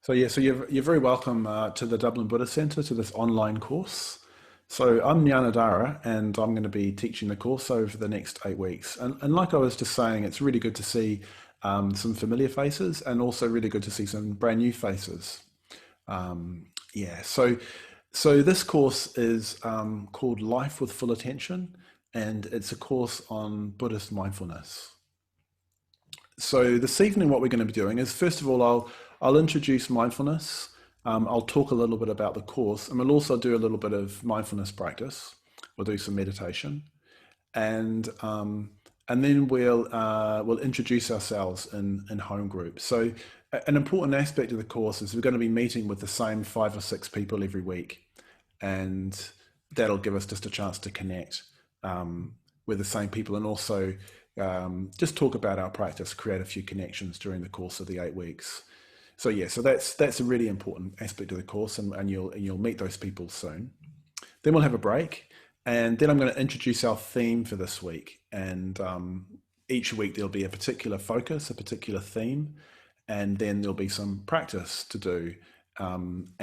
So you're very welcome to the Dublin Buddhist Centre, to this online course. So I'm Nyanadara, and I'm going to be teaching the course over the next 8 weeks. And like I was just saying, it's really good to see some familiar faces, and also really good to see some brand new faces. Yeah, so this course is called Life with Full Attention, and it's a course on Buddhist mindfulness. So this evening, what we're going to be doing is, first of all, I'll introduce mindfulness. I'll talk a little bit about the course, and we'll also do a little bit of mindfulness practice. We'll do some meditation, and then we'll introduce ourselves in home groups. So an important aspect of the course is we're going to be meeting with the same 5 or 6 people every week, and that'll give us just a chance to connect with the same people, and also just talk about our practice, create a few connections during the course of the 8 weeks. So yeah, so that's a really important aspect of the course, and you'll meet those people soon. Then we'll have a break, and then I'm going to introduce our theme for this week. And each week there'll be a particular focus, a particular theme, and then there'll be some practice to do during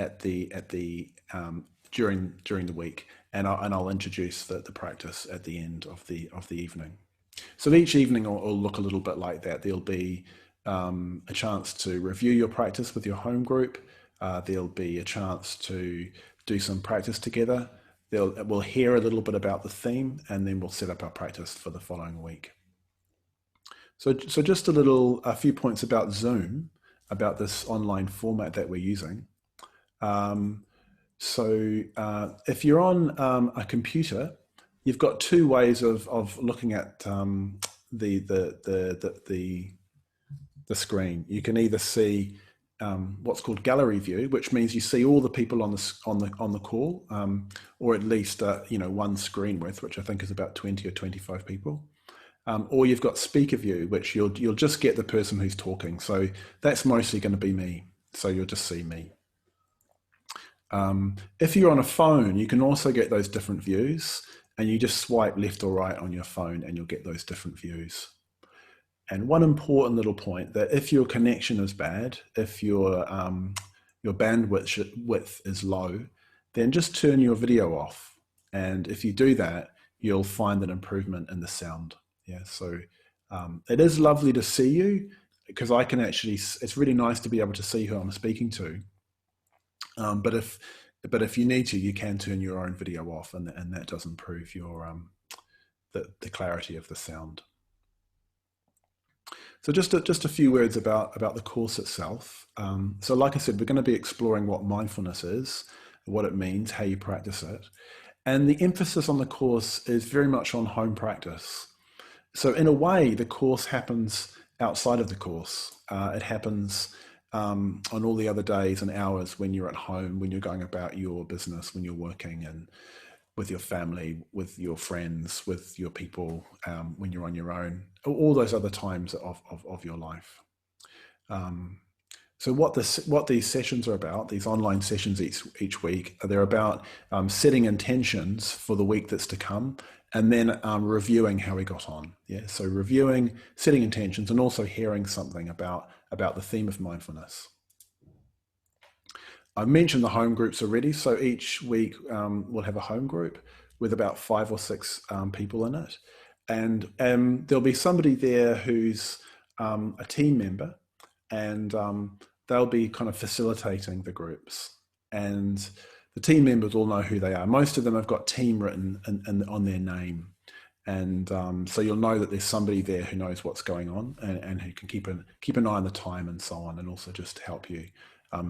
the week, and I'll introduce the practice at the end of the evening. So each evening will look a little bit like that. There'll be a chance to review your practice with your home group. There'll be a chance to do some practice together. We'll hear a little bit about the theme, and then we'll set up our practice for the following week. So just a few points about Zoom, about this online format that we're using. If you're on a computer, you've got 2 ways of looking at the screen. You can either see what's called gallery view, which means you see all the people on the call, or at least one screen width, which I think is about 20 or 25 people. Or you've got speaker view, which you'll just get the person who's talking. So that's mostly going to be me. So you'll just see me. If you're on a phone, you can also get those different views, and you just swipe left or right on your phone and you'll get those different views. And one important point, that if your connection is bad, if your bandwidth is low, then just turn your video off. And if you do that, you'll find an improvement in the sound. Yeah, so it is lovely to see you, because I can actually, it's really nice to be able to see who I'm speaking to. But if you need to, you can turn your own video off, and that does improve your the clarity of the sound. So just a few words about the course itself. So like I said, we're going to be exploring what mindfulness is, what it means, how you practice it. And the emphasis on the course is very much on home practice. So in a way, the course happens outside of the course. It happens on all the other days and hours when you're at home, when you're going about your business, when you're working, and with your family, with your friends, with your people, when you're on your own, all those other times of your life. So what these sessions are about, these online sessions each week, they're about setting intentions for the week that's to come, and then reviewing how we got on. Yeah, so reviewing, setting intentions, and also hearing something about the theme of mindfulness. I mentioned the home groups already. So each week we'll have a home group with about 5 or 6 people in it. And there'll be somebody there who's a team member, and they'll be kind of facilitating the groups. And the team members all know who they are. Most of them have got team written on their name. And so you'll know that there's somebody there who knows what's going on, and who can keep an eye on the time and so on, and also just help you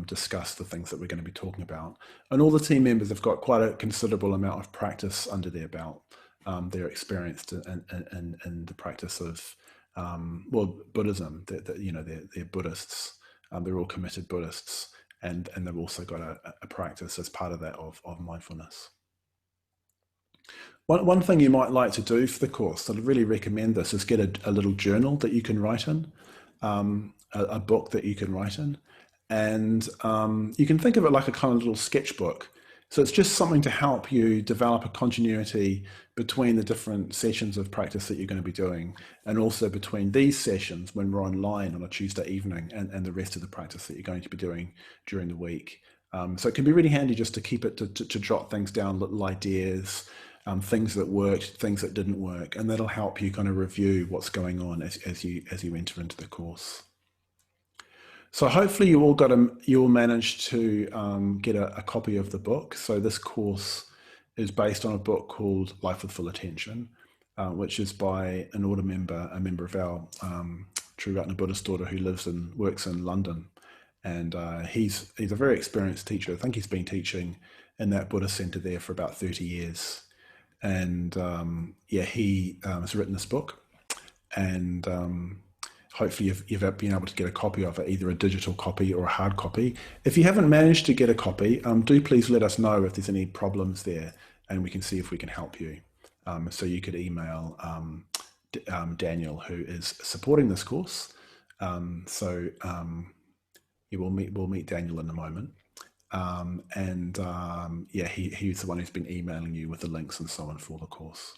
discuss the things that we're going to be talking about. And all the team members have got quite a considerable amount of practice under their belt. They're experienced in the practice of Buddhism. They're Buddhists. They're all committed Buddhists, and they've also got a practice as part of that of mindfulness. One thing you might like to do for the course, I'd really recommend this, is get a little journal that you can write in, a book that you can write in. And you can think of it like a kind of little sketchbook. So it's just something to help you develop a continuity between the different sessions of practice that you're going to be doing, and also between these sessions when we're online on a Tuesday evening and the rest of the practice that you're going to be doing during the week. So it can be really handy just to keep it, to jot things down, little ideas, things that worked, things that didn't work, and that'll help you kind of review what's going on as you enter into the course. So hopefully you'll manage to get a copy of the book. So this course is based on a book called Life with Full Attention, which is by an order member, a member of our True Ratna Buddhist order who lives and works in London. And he's a very experienced teacher. I think he's been teaching in that Buddhist Centre there for about 30 years. And he has written this book, and hopefully you've been able to get a copy of it, either a digital copy or a hard copy. If you haven't managed to get a copy, do please let us know if there's any problems there, and we can see if we can help you. So you could email Daniel, who is supporting this course. We'll meet Daniel in a moment. He's the one who's been emailing you with the links and so on for the course.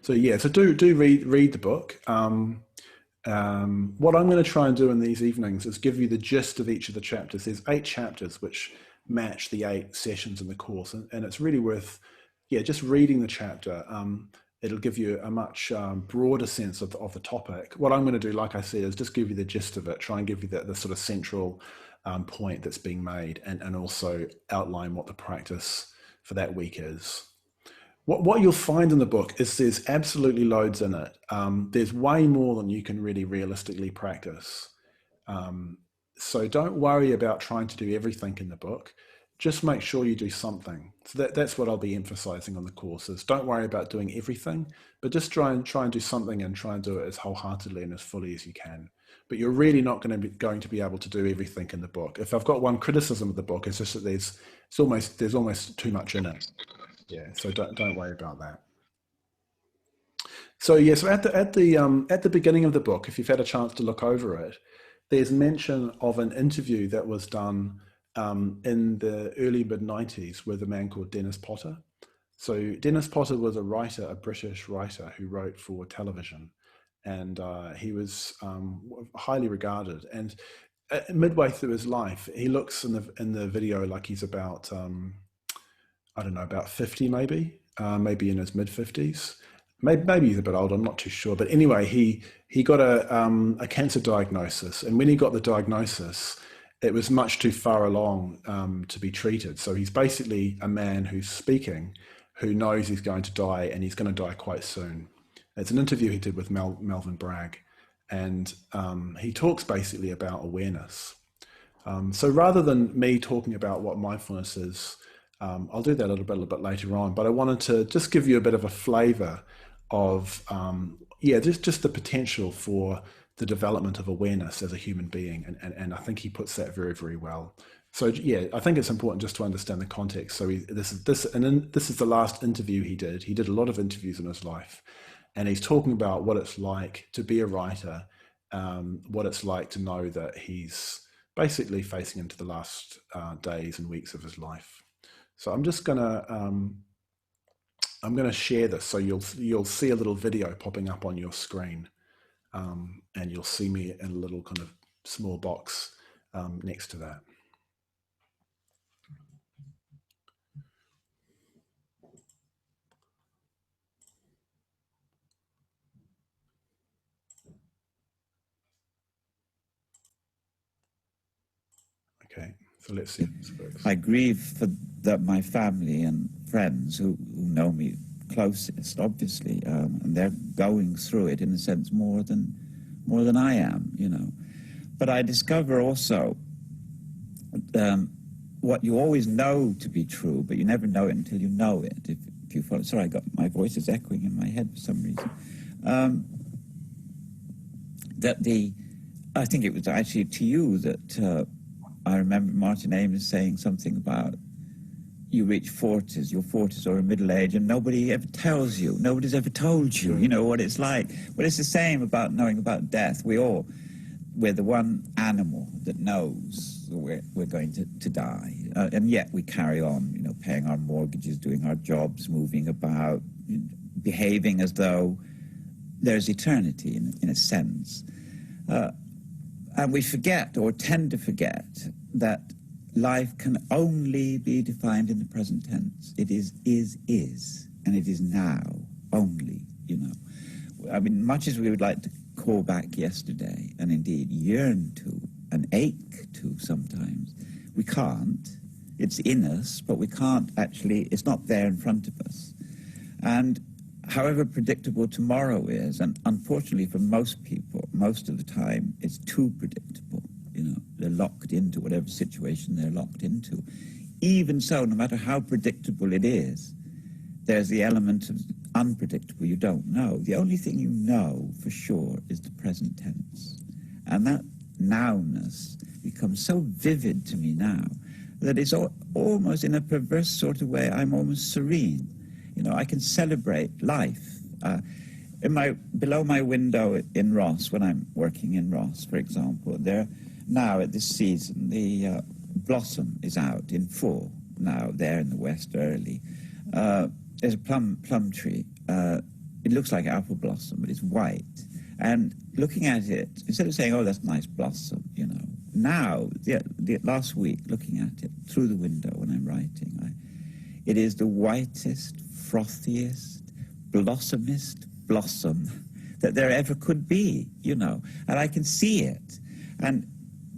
So do read the book. What I'm going to try and do in these evenings is give you the gist of each of the chapters. There's 8 chapters which match the 8 sessions in the course, and it's really worth just reading the chapter. It'll give you a much broader sense of the topic. What I'm going to do, like I said, is just give you the gist of it, try and give you the sort of central point that's being made, and also outline what the practice for that week is. What you'll find in the book is there's absolutely loads in it. There's way more than you can really realistically practice. So don't worry about trying to do everything in the book. Just make sure you do something. So that's what I'll be emphasizing on the courses. Don't worry about doing everything, but just try and do something, and try and do it as wholeheartedly and as fully as you can. But you're really not going to be able to do everything in the book. If I've got one criticism of the book, it's just that there's almost too much in it. Yeah, so don't worry about that. So so at the beginning of the book, if you've had a chance to look over it, there's mention of an interview that was done in the early mid-90s with a man called Dennis Potter. So Dennis Potter was a British writer who wrote for television, and he was highly regarded. And midway through his life, he looks in the video like he's about about 50, maybe in his mid-50s. Maybe he's a bit older, I'm not too sure. But anyway, he got a cancer diagnosis, and when he got the diagnosis, it was much too far along to be treated. So he's basically a man who's speaking, who knows he's going to die, and he's going to die quite soon. It's an interview he did with Melvin Bragg, and he talks basically about awareness. So rather than me talking about what mindfulness is, I'll do that a little bit later on, but I wanted to just give you a bit of a flavor of just the potential for the development of awareness as a human being, and I think he puts that very, very well. So I think it's important just to understand the context. So this is the last interview he did. He did a lot of interviews in his life, and he's talking about what it's like to be a writer, what it's like to know that he's basically facing into the last days and weeks of his life. So I'm just gonna share this, so you'll see a little video popping up on your screen, and you'll see me in a little kind of small box next to that. Okay, so let's see if this works. I grieve for my family and friends who know me closest, obviously, and they're going through it in a sense more than I am, But I discover also what you always know to be true, but you never know it until you know it. If you follow, sorry, my voice is echoing in my head for some reason. I think it was actually to you that I remember Martin Amis saying something about you reach your 40s or a middle age, and nobody ever tells you. Nobody's ever told you, what it's like. But it's the same about knowing about death. We're the one animal that knows we're going to die. And yet we carry on, paying our mortgages, doing our jobs, moving about, behaving as though there's eternity in a sense. And we forget, or tend to forget, that life can only be defined in the present tense. It is, and it is now only, I mean, much as we would like to call back yesterday, and indeed yearn to, and ache to sometimes, we can't. It's in us, but we can't actually, it's not there in front of us. And however predictable tomorrow is, and unfortunately for most people, most of the time, it's too predictable. They're locked into whatever situation they're locked into. Even so, no matter how predictable it is, there's the element of unpredictable. You don't know. The only thing you know for sure is the present tense. And that nowness becomes so vivid to me now that it's almost in a perverse sort of way, I'm almost serene. I can celebrate life. Below my window in Ross, when I'm working in Ross, for example, there now at this season, the blossom is out in full now there in the west early. There's a plum tree. It looks like apple blossom, but it's white. And looking at it, instead of saying, oh, that's a nice blossom, now, last week, looking at it through the window when I'm writing, it is the whitest, frothiest, blossomist blossom that there ever could be, and I can see it. And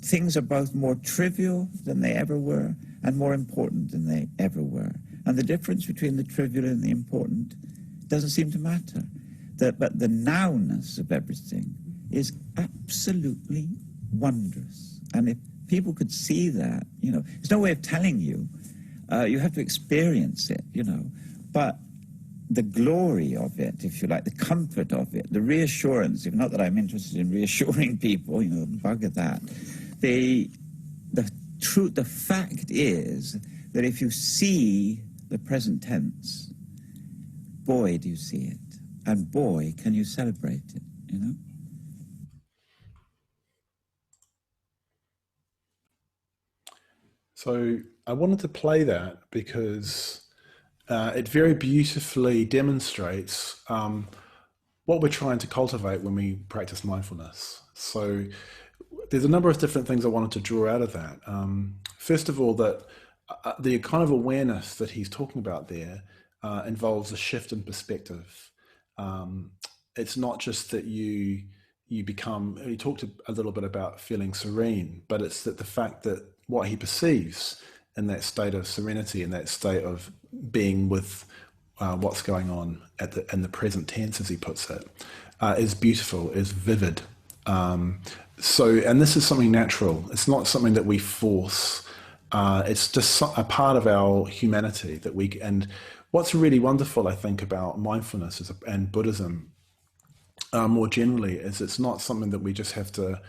things are both more trivial than they ever were and more important than they ever were. And the difference between the trivial and the important doesn't seem to matter. But the nowness of everything is absolutely wondrous. And if people could see that, there's no way of telling you. You have to experience it, But the glory of it, if you like, the comfort of it, the reassurance, not that I'm interested in reassuring people, bugger that. The fact is that if you see the present tense, boy, do you see it. And boy, can you celebrate it, So I wanted to play that because it very beautifully demonstrates what we're trying to cultivate when we practice mindfulness. So there's a number of different things I wanted to draw out of that. First of all, that the kind of awareness that he's talking about there involves a shift in perspective. It's not just that you become, he talked a little bit about feeling serene, but it's that the fact that what he perceives in that state of serenity, in that state of being with what's going on in the present tense, as he puts it, is beautiful, is vivid. And this is something natural. It's not something that we force. It's just a part of our humanity that and what's really wonderful, I think, about mindfulness and Buddhism more generally is it's not something that we just have to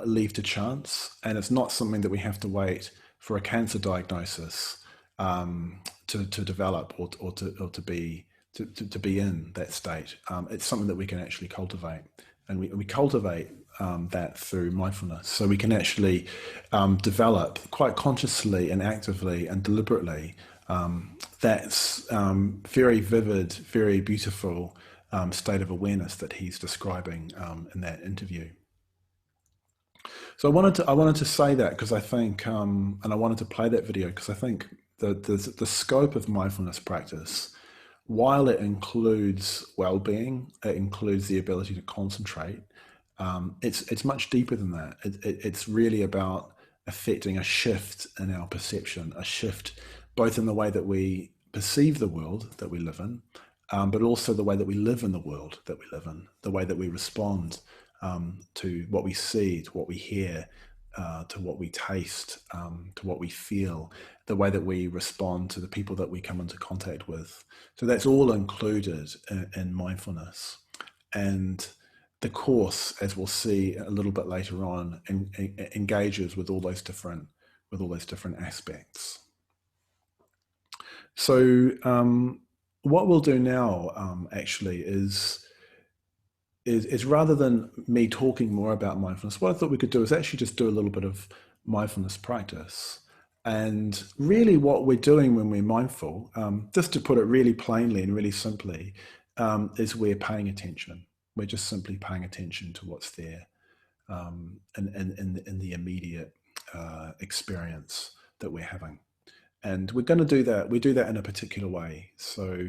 leave to chance, and it's not something that we have to wait for a cancer diagnosis to develop or to be in that state. It's something that we can actually cultivate, and we cultivate that through mindfulness. So we can actually develop quite consciously and actively and deliberately that's very vivid, very beautiful state of awareness that he's describing in that interview. So I wanted to say that because I think, and I wanted to play that video because I think the scope of mindfulness practice, while it includes well-being, it includes the ability to concentrate. It's much deeper than that. It's really about affecting a shift in our perception, a shift both in the way that we perceive the world that we live in, but also the way that we live in the world that we live in, the way that we respond to what we see, to what we hear, to what we taste, to what we feel, the way that we respond to the people that we come into contact with. So that's all included in mindfulness. And the course, as we'll see a little bit later on, engages with all those different aspects. So what we'll do now actually is rather than me talking more about mindfulness, what I thought we could do is actually just do a little bit of mindfulness practice. And really, what we're doing when we're mindful, just to put it really plainly and really simply, is we're paying attention. We're just simply paying attention to what's there in the immediate experience that we're having. And we're going to do that. We do that in a particular way. So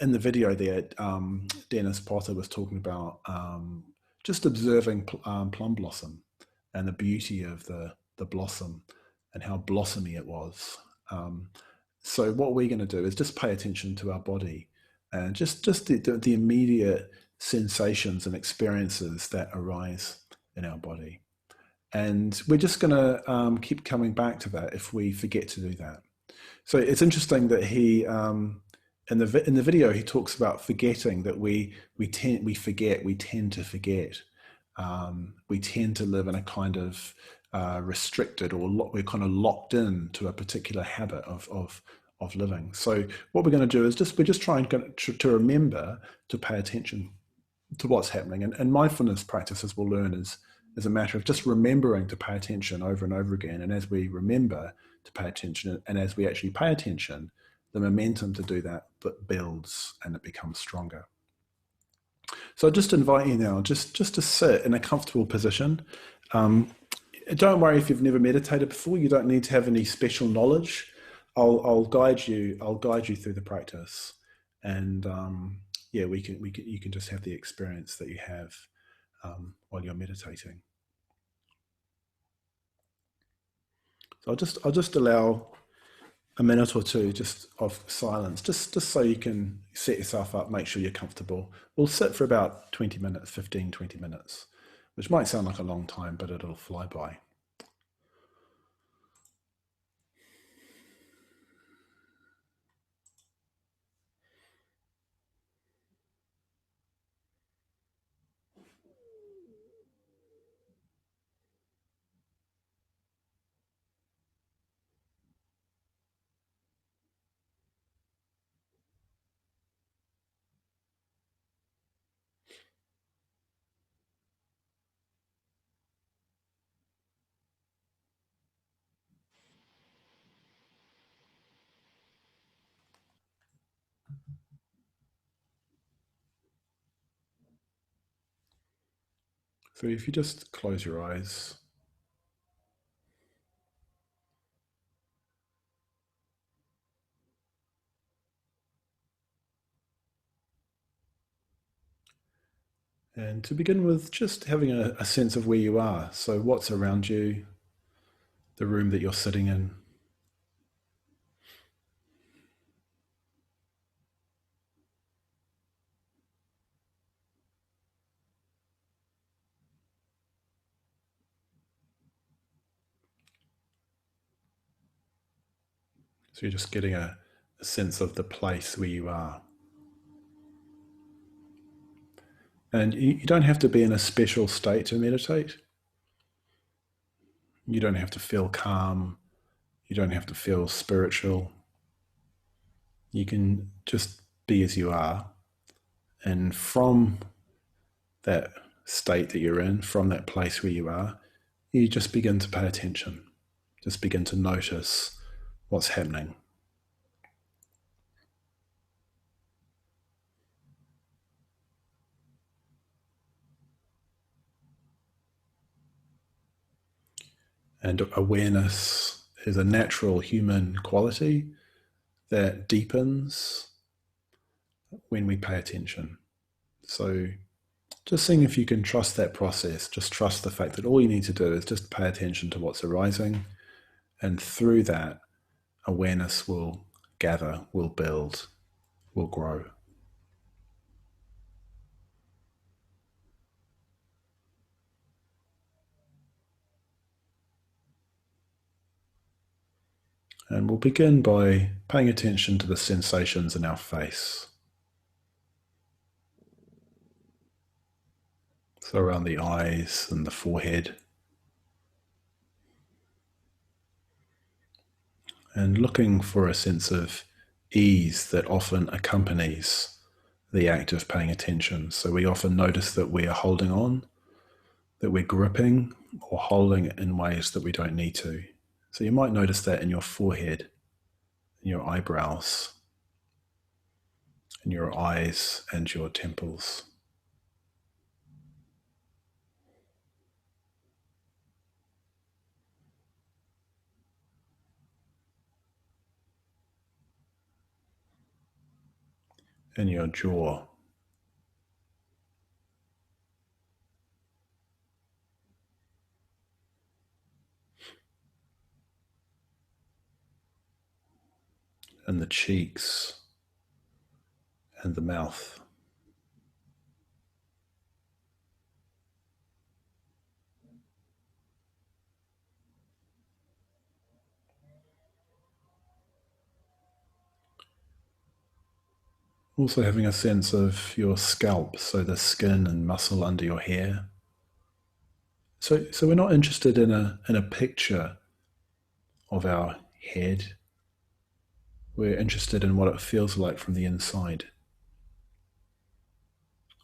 in the video there, Dennis Potter was talking about just observing plum blossom and the beauty of the blossom and how blossomy it was. So what we're going to do is just pay attention to our body and just the immediate sensations and experiences that arise in our body. And we're just going to keep coming back to that if we forget to do that. So it's interesting that he, in the video, he talks about forgetting, that we tend to forget. We tend to live in a kind of restricted, or we're kind of locked in to a particular habit of living. So what we're going to do is we're just trying to remember to pay attention to what's happening. And mindfulness practices we'll learn is a matter of just remembering to pay attention over and over again. And as we remember to pay attention, and as we actually pay attention, the momentum to do that builds and it becomes stronger. So I just invite you now just to sit in a comfortable position. Don't worry if you've never meditated before. You don't need to have any special knowledge. I'll guide you through the practice, and you can just have the experience that you have while you're meditating. So I'll just allow a minute or two just of silence, just so you can set yourself up, make sure you're comfortable. We'll sit for about 20 minutes, 15, 20 minutes, which might sound like a long time, but it'll fly by. So if you just close your eyes, and to begin with, just having a sense of where you are. So what's around you, the room that you're sitting in. So you're just getting a sense of the place where you are. And you don't have to be in a special state to meditate. You don't have to feel calm. You don't have to feel spiritual. You can just be as you are. And from that state that you're in, from that place where you are, you just begin to pay attention. Just begin to notice what's happening. And awareness is a natural human quality that deepens when we pay attention. So just seeing if you can trust that process. Just trust the fact that all you need to do is just pay attention to what's arising, and through that, awareness will gather, will build, will grow. And we'll begin by paying attention to the sensations in our face. So around the eyes and the forehead. And looking for a sense of ease that often accompanies the act of paying attention. So we often notice that we are holding on, that we're gripping, or holding it in ways that we don't need to. So you might notice that in your forehead, in your eyebrows, in your eyes and your temples. In your jaw. And the cheeks and the mouth. Also having a sense of your scalp, so the skin and muscle under your hair. So we're not interested in a picture of our head. We're interested in what it feels like from the inside.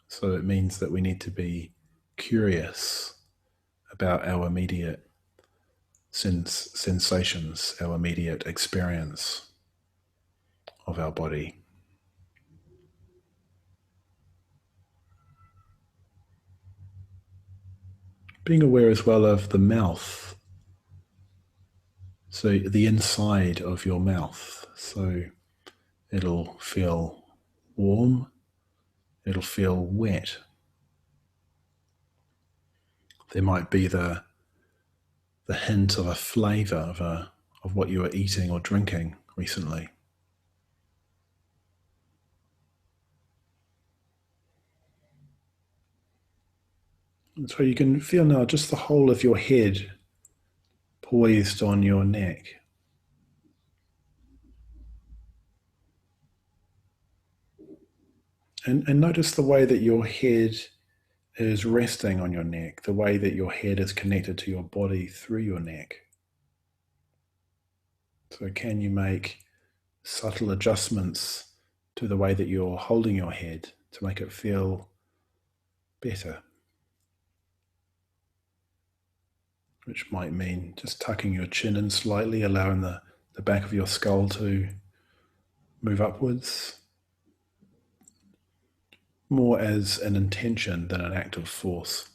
So it means that we need to be curious about our immediate sensations, our immediate experience of our body. Being aware as well of the mouth, so the inside of your mouth. So it'll feel warm, it'll feel wet. There might be the hint of a flavor of what you were eating or drinking recently. And so you can feel now just the whole of your head poised on your neck. And notice the way that your head is resting on your neck, the way that your head is connected to your body through your neck. So can you make subtle adjustments to the way that you're holding your head to make it feel better? Which might mean just tucking your chin in slightly, allowing the back of your skull to move upwards, more as an intention than an act of force.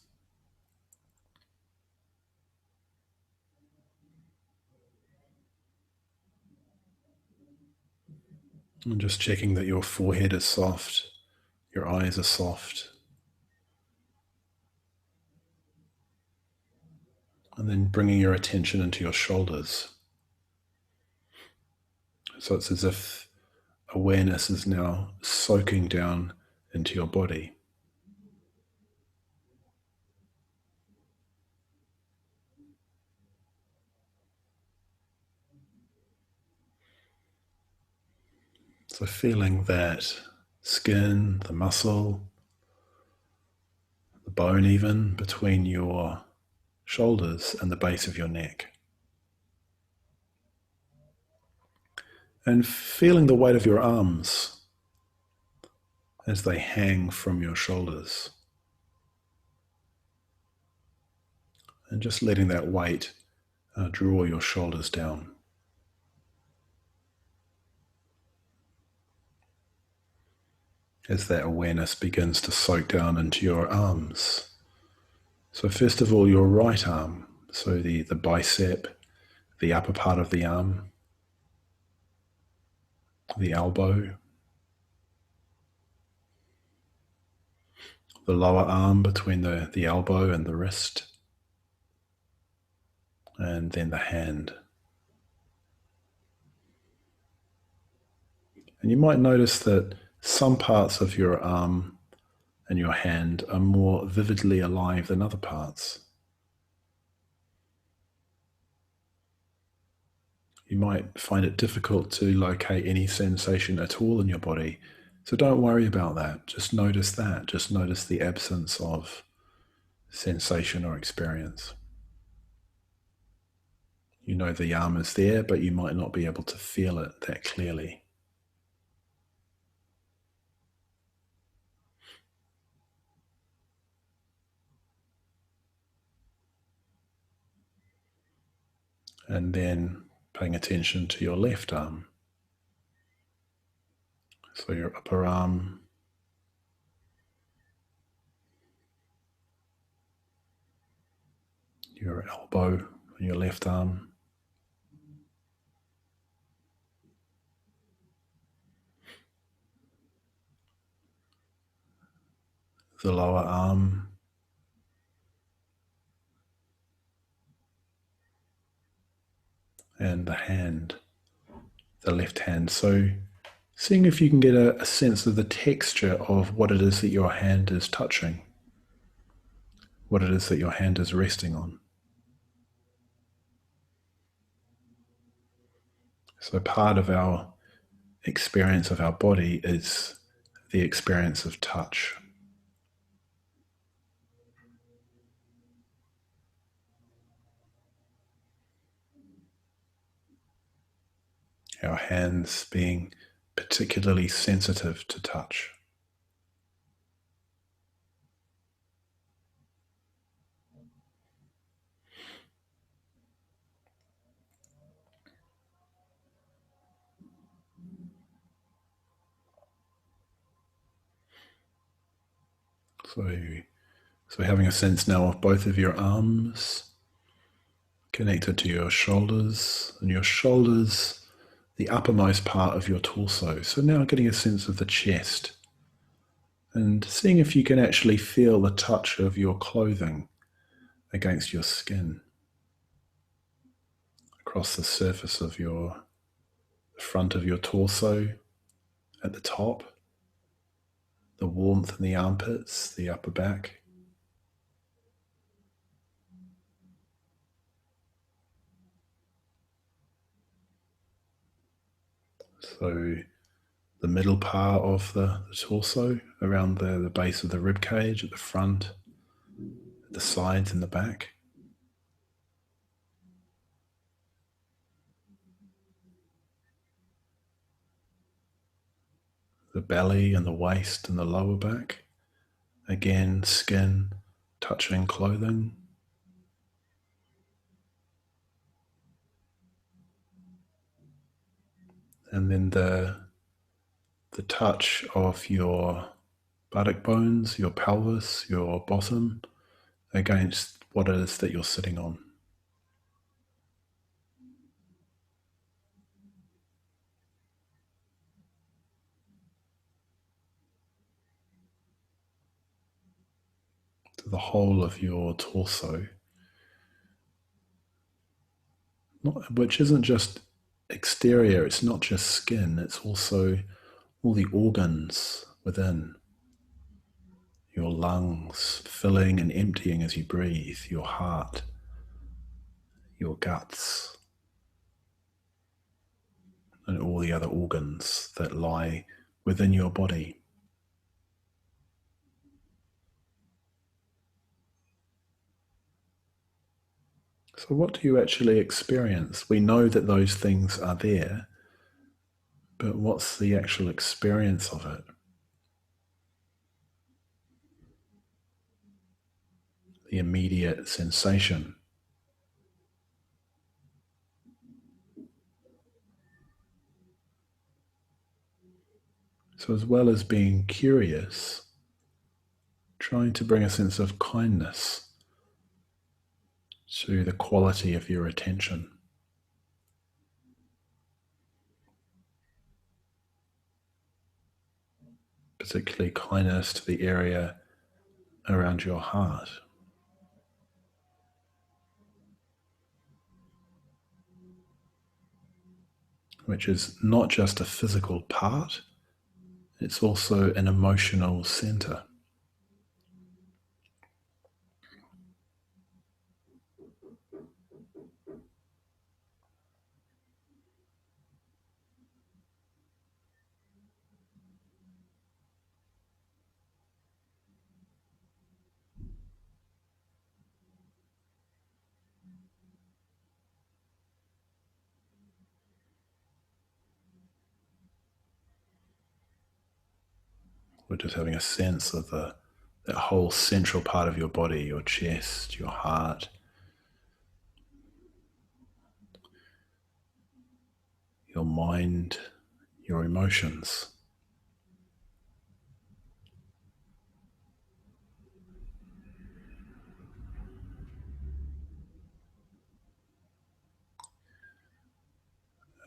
And just checking that your forehead is soft, your eyes are soft. And then bringing your attention into your shoulders. So it's as if awareness is now soaking down into your body. So feeling that skin, the muscle, the bone even between your shoulders and the base of your neck. And feeling the weight of your arms as they hang from your shoulders. And just letting that weight draw your shoulders down. As that awareness begins to soak down into your arms. So first of all, your right arm, so the bicep, the upper part of the arm, the elbow, the lower arm between the elbow and the wrist, and then the hand. And you might notice that some parts of your arm and your hand are more vividly alive than other parts. You might find it difficult to locate any sensation at all in your body. So don't worry about that. Just notice that. Just notice the absence of sensation or experience. You know the arm is there, but you might not be able to feel it that clearly. And then paying attention to your left arm. So your upper arm, your elbow on your left arm, the lower arm, and the hand, the left hand. So seeing if you can get a sense of the texture of what it is that your hand is touching, what it is that your hand is resting on. So part of our experience of our body is the experience of touch. Our hands being particularly sensitive to touch. So having a sense now of both of your arms connected to your shoulders, and your shoulders, the uppermost part of your torso. So now getting a sense of the chest and seeing if you can actually feel the touch of your clothing against your skin, across the surface of the front of your torso, at the top, the warmth in the armpits, the upper back. So the middle part of the torso, around the base of the rib cage, at the front, at the sides and the back. The belly and the waist and the lower back. Again, skin touching clothing. And then the touch of your buttock bones, your pelvis, your bottom against what it is that you're sitting on. To the whole of your torso, which isn't just exterior, it's not just skin, it's also all the organs within. Your lungs filling and emptying as you breathe, your heart, your guts, and all the other organs that lie within your body. So what do you actually experience? We know that those things are there, but what's the actual experience of it? The immediate sensation. So as well as being curious, trying to bring a sense of kindness to the quality of your attention. Particularly kindness to the area around your heart, which is not just a physical part, it's also an emotional center. We're just having a sense of that whole central part of your body, your chest, your heart, your mind, your emotions.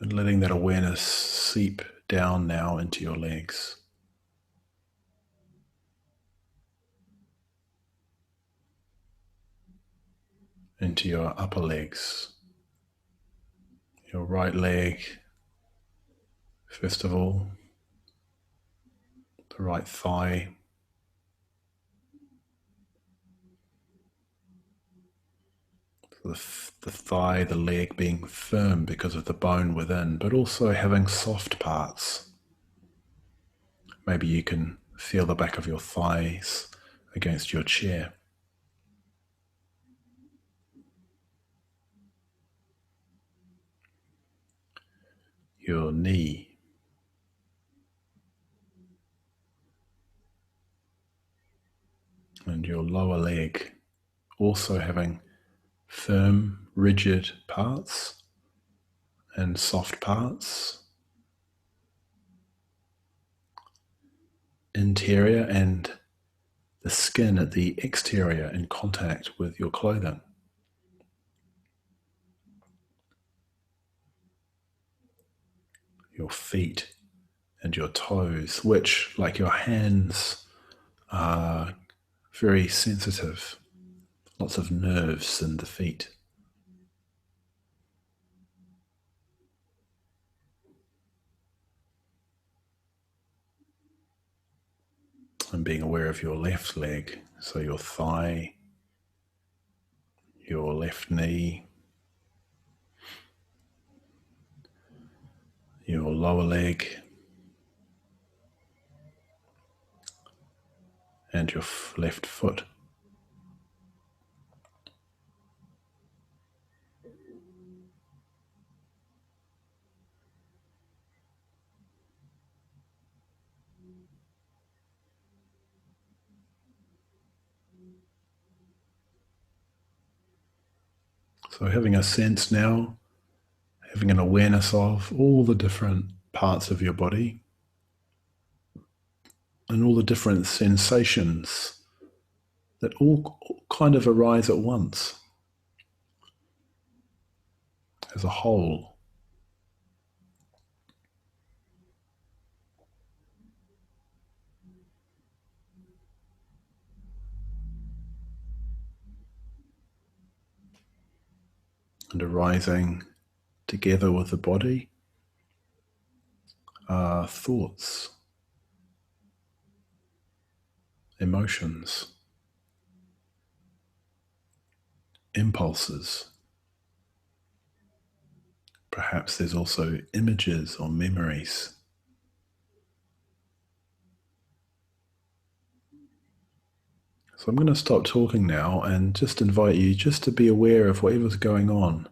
And letting that awareness seep down now into your legs, into your upper legs, your right leg, first of all, the right thigh, the thigh, the leg being firm because of the bone within, but also having soft parts. Maybe you can feel the back of your thighs against your chair. Your knee, and your lower leg also having firm, rigid parts and soft parts, interior and the skin at the exterior in contact with your clothing. Your feet and your toes, which, like your hands, are very sensitive. Lots of nerves in the feet. And being aware of your left leg, so your thigh, your left knee, your lower leg, and your left foot. So having a sense now, having an awareness of all the different parts of your body and all the different sensations that all kind of arise at once as a whole. And arising together with the body are thoughts, emotions, impulses. Perhaps there's also images or memories. So I'm going to stop talking now and just invite you just to be aware of whatever's going on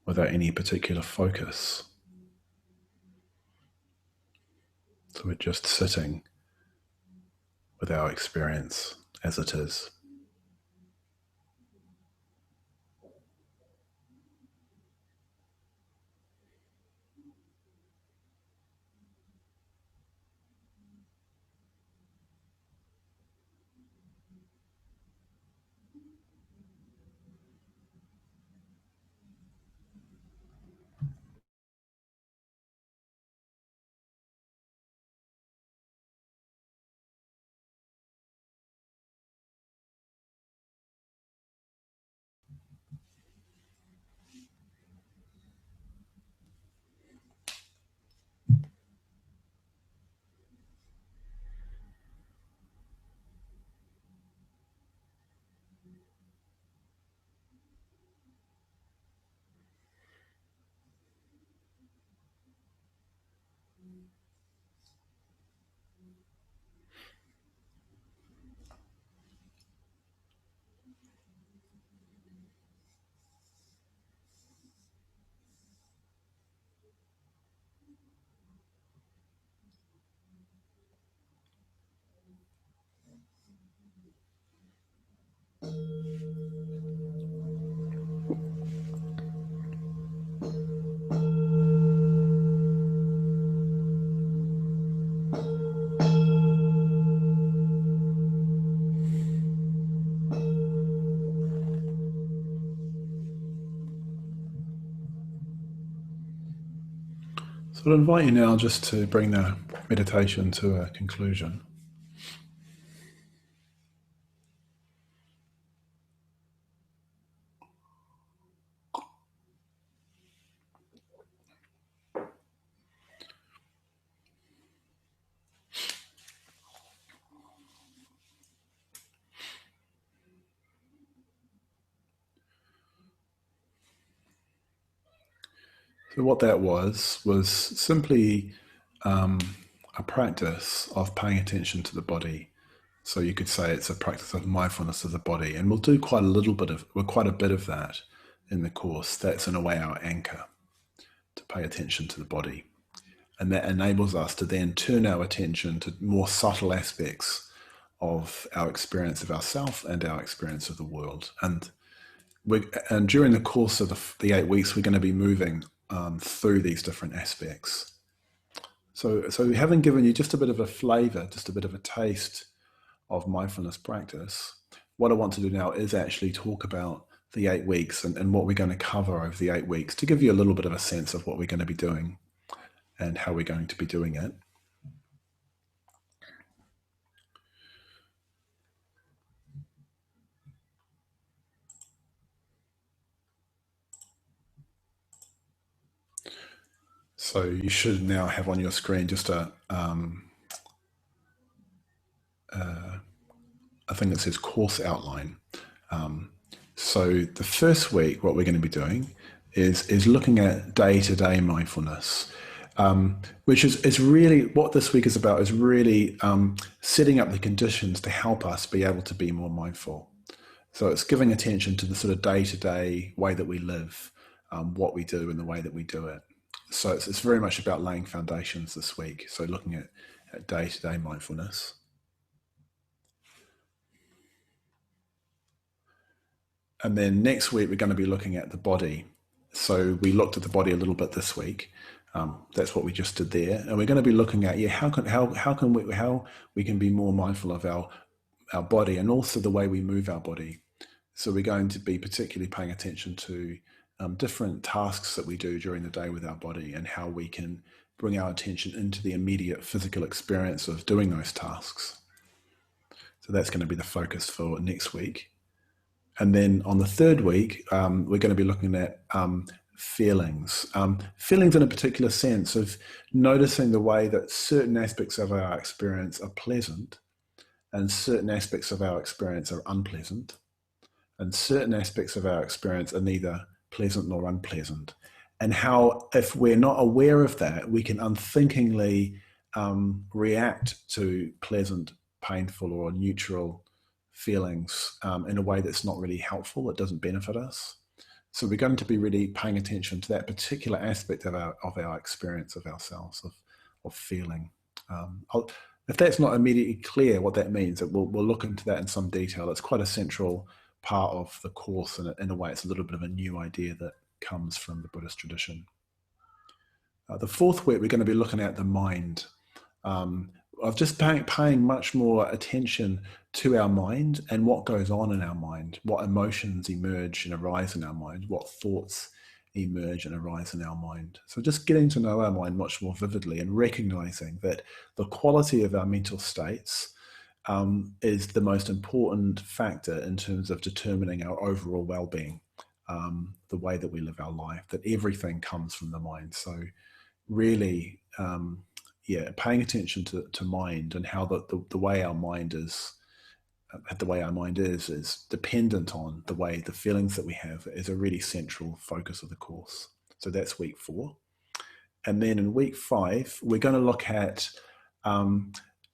without any particular focus. So we're just sitting with our experience as it is. So I'll invite you now just to bring the meditation to a conclusion. So what that was simply a practice of paying attention to the body. So you could say it's a practice of mindfulness of the body, and we'll do quite a bit of that in the course. That's in a way our anchor to pay attention to the body, and that enables us to then turn our attention to more subtle aspects of our experience of ourself and our experience of the world. And during the course of the 8 weeks, we're going to be moving through these different aspects. So having given you just a bit of a flavor, just a bit of a taste of mindfulness practice, what I want to do now is actually talk about the 8 weeks and what we're going to cover over the 8 weeks to give you a little bit of a sense of what we're going to be doing and how we're going to be doing it. So you should now have on your screen just a thing that says course outline. So the first week, what we're going to be doing is looking at day-to-day mindfulness, which is really what this week is about, is really setting up the conditions to help us be able to be more mindful. So it's giving attention to the sort of day-to-day way that we live, what we do and the way that we do it. So it's very much about laying foundations this week. So looking at day-to-day mindfulness. And then next week, we're going to be looking at the body. So we looked at the body a little bit this week. That's what we just did there. And we're going to be looking at, how we can be more mindful of our body and also the way we move our body. So we're going to be particularly paying attention to different tasks that we do during the day with our body and how we can bring our attention into the immediate physical experience of doing those tasks. So that's going to be the focus for next week. And then on the third week, we're going to be looking at feelings. Feelings in a particular sense of noticing the way that certain aspects of our experience are pleasant and certain aspects of our experience are unpleasant, and certain aspects of our experience are neither pleasant nor unpleasant. And how, if we're not aware of that, we can unthinkingly react to pleasant, painful, or neutral feelings in a way that's not really helpful. It doesn't benefit us. So we're going to be really paying attention to that particular aspect of our experience of ourselves, of feeling. If that's not immediately clear what that means, we'll look into that in some detail. It's quite a central part of the course, and in a way it's a little bit of a new idea that comes from the Buddhist tradition. The fourth week, we're going to be looking at the mind. Of just paying much more attention to our mind and what goes on in our mind, what emotions emerge and arise in our mind, what thoughts emerge and arise in our mind. So just getting to know our mind much more vividly and recognizing that the quality of our mental states is the most important factor in terms of determining our overall well-being, the way that we live our life, that everything comes from the mind. So really, paying attention to mind and how the way our mind is, is dependent on the feelings that we have, is a really central focus of the course. So that's week 4. And then in week 5, we're going to look at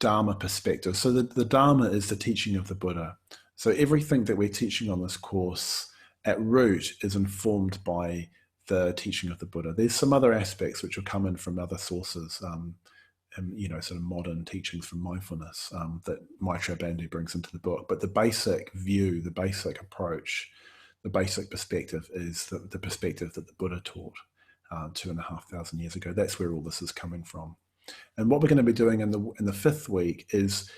Dharma perspective. So the Dharma is the teaching of the Buddha. So everything that we're teaching on this course at root is informed by the teaching of the Buddha. There's some other aspects which will come in from other sources, sort of modern teachings from mindfulness that Maitreya Bandhu brings into the book. But the basic view, the basic approach, the basic perspective is the perspective that the Buddha taught 2,500 years ago. That's where all this is coming from. And what we're going to be doing in the 5th week is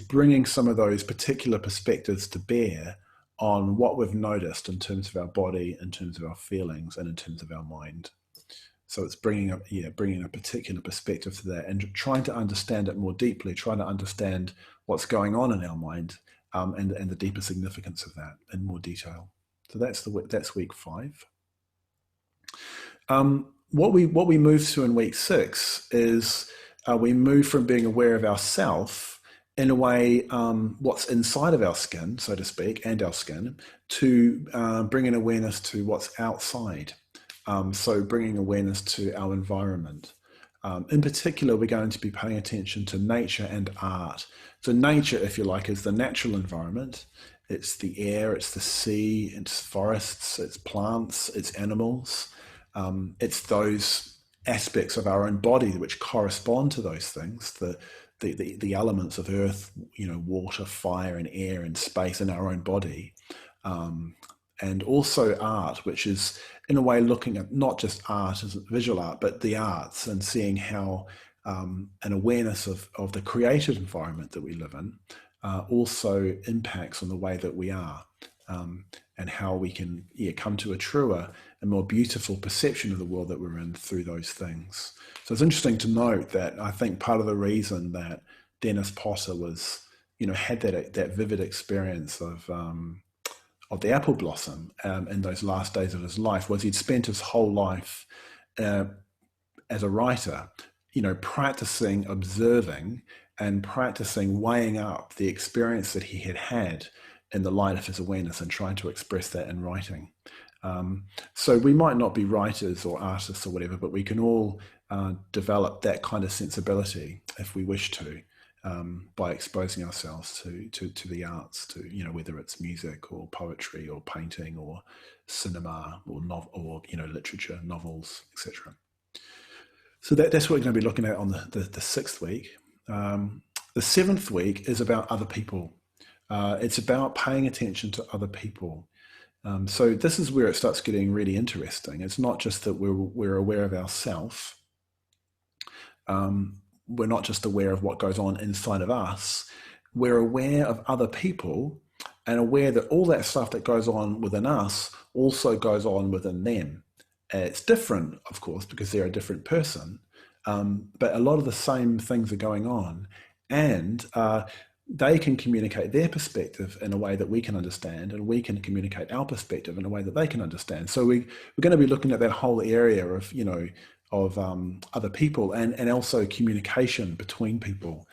bringing some of those particular perspectives to bear on what we've noticed in terms of our body, in terms of our feelings, and in terms of our mind. So it's bringing a particular perspective to that and trying to understand it more deeply, trying to understand what's going on in our mind, and the deeper significance of that in more detail. So that's week 5. What we move to in week 6 is we move from being aware of ourself in a way, what's inside of our skin, so to speak, and our skin, to bring an awareness to what's outside. So bringing awareness to our environment. In particular, we're going to be paying attention to nature and art. So nature, if you like, is the natural environment. It's the air, it's the sea, it's forests, it's plants, it's animals. It's those aspects of our own body which correspond to those things, the elements of earth, water, fire, and air, and space in our own body. And also art, which is in a way looking at not just art as visual art, but the arts, and seeing how an awareness of the created environment that we live in also impacts on the way that we are, and how we can come to a truer and more beautiful perception of the world that we're in through those things. So it's interesting to note that I think part of the reason that Dennis Potter was, had that vivid experience of the apple blossom in those last days of his life was he'd spent his whole life as a writer, practicing observing and practicing weighing up the experience that he had in the light of his awareness and trying to express that in writing. So we might not be writers or artists or whatever, but we can all develop that kind of sensibility if we wish to, by exposing ourselves to the arts, to whether it's music or poetry or painting or cinema or literature, novels, etc. So that's what we're going to be looking at on the 6th week. The 7th week is about other people. It's about paying attention to other people. So this is where it starts getting really interesting. It's not just that we're aware of ourselves. We're not just aware of what goes on inside of us. We're aware of other people and aware that all that stuff that goes on within us also goes on within them. It's different, of course, because they're a different person, but a lot of the same things are going on, and they can communicate their perspective in a way that we can understand, and we can communicate our perspective in a way that they can understand. So we're going to be looking at that whole area of, other people and also communication between people,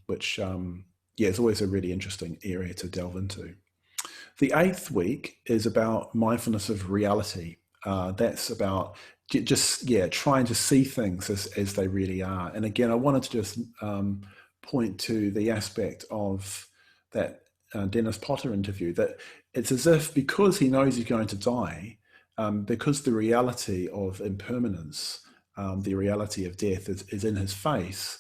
which is always a really interesting area to delve into. The 8th week is about mindfulness of reality. That's about just trying to see things as they really are. And again, I wanted to just point to the aspect of that Dennis Potter interview, that it's as if because he knows he's going to die, because the reality of impermanence, the reality of death is in his face,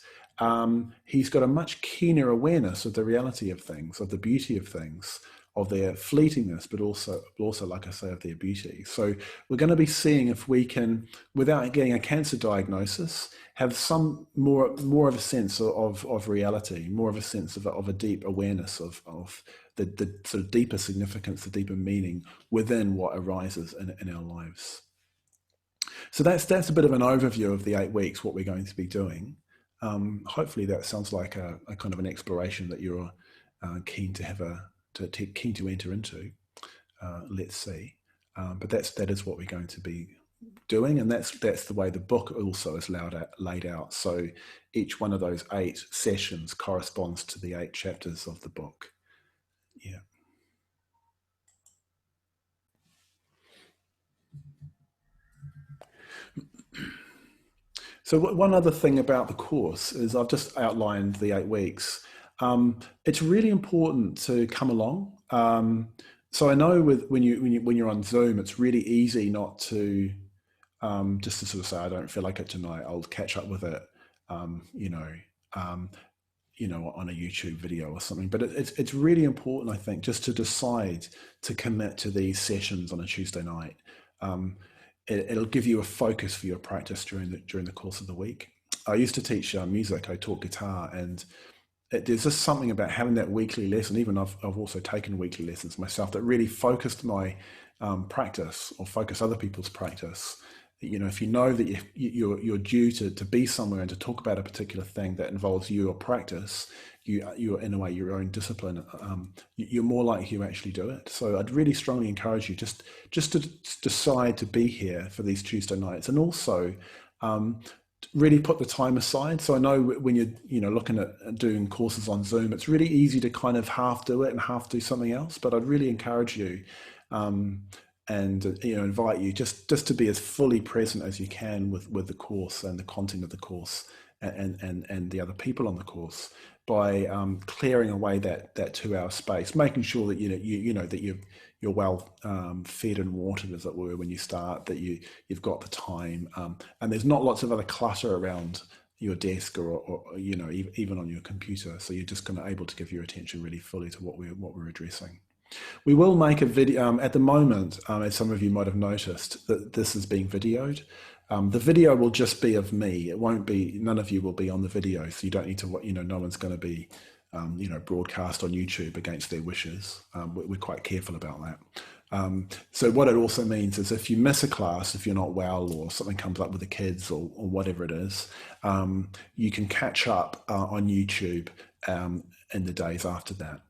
he's got a much keener awareness of the reality of things, of the beauty of things, of their fleetingness, but also, like I say, of their beauty. So we're going to be seeing if we can, without getting a cancer diagnosis, have some more of a sense of reality, more of a sense of a deep awareness of the sort of deeper significance, the deeper meaning within what arises in our lives. So that's a bit of an overview of the 8 weeks, what we're going to be doing. Hopefully that sounds like a kind of an exploration that you're keen to enter into. Let's see. But that is what we're going to be doing, and that's the way the book also is laid out. So each one of those 8 sessions corresponds to the 8 chapters of the book. Yeah. So one other thing about the course is I've just outlined the 8 weeks. It's really important to come along. So I know when you're on Zoom, it's really easy not to just to sort of say, I don't feel like it tonight, I'll catch up with it, on a YouTube video or something. But it's really important, I think, just to decide to commit to these sessions on a Tuesday night. It'll give you a focus for your practice during the course of the week. I used to teach music. I taught guitar, and there's just something about having that weekly lesson. Even I've also taken weekly lessons myself that really focused my practice or focus other people's practice. if you know that you're due to be somewhere and to talk about a particular thing that involves your practice, you're in a way your own discipline. You're more likely to actually do it. So I'd really strongly encourage you just to decide to be here for these Tuesday nights, and also really put the time aside. So I know when you're looking at doing courses on Zoom, it's really easy to kind of half do it and half do something else. But I'd really encourage you and invite you just to be as fully present as you can with the course and the content of the course and the other people on the course by clearing away that 2 hour space, making sure that that you're well fed and watered, as it were, when you start, that you've got the time, and there's not lots of other clutter around your desk or even on your computer, so you're just going to able to give your attention really fully to what we're addressing. We will make a video at the moment, as some of you might have noticed, that this is being videoed. The video will just be of me. It won't be, none of you will be on the video, so you don't need to, no one's going to be, broadcast on YouTube against their wishes. We're quite careful about that. So what it also means is if you miss a class, if you're not well or something comes up with the kids or whatever it is, you can catch up on YouTube in the days after that.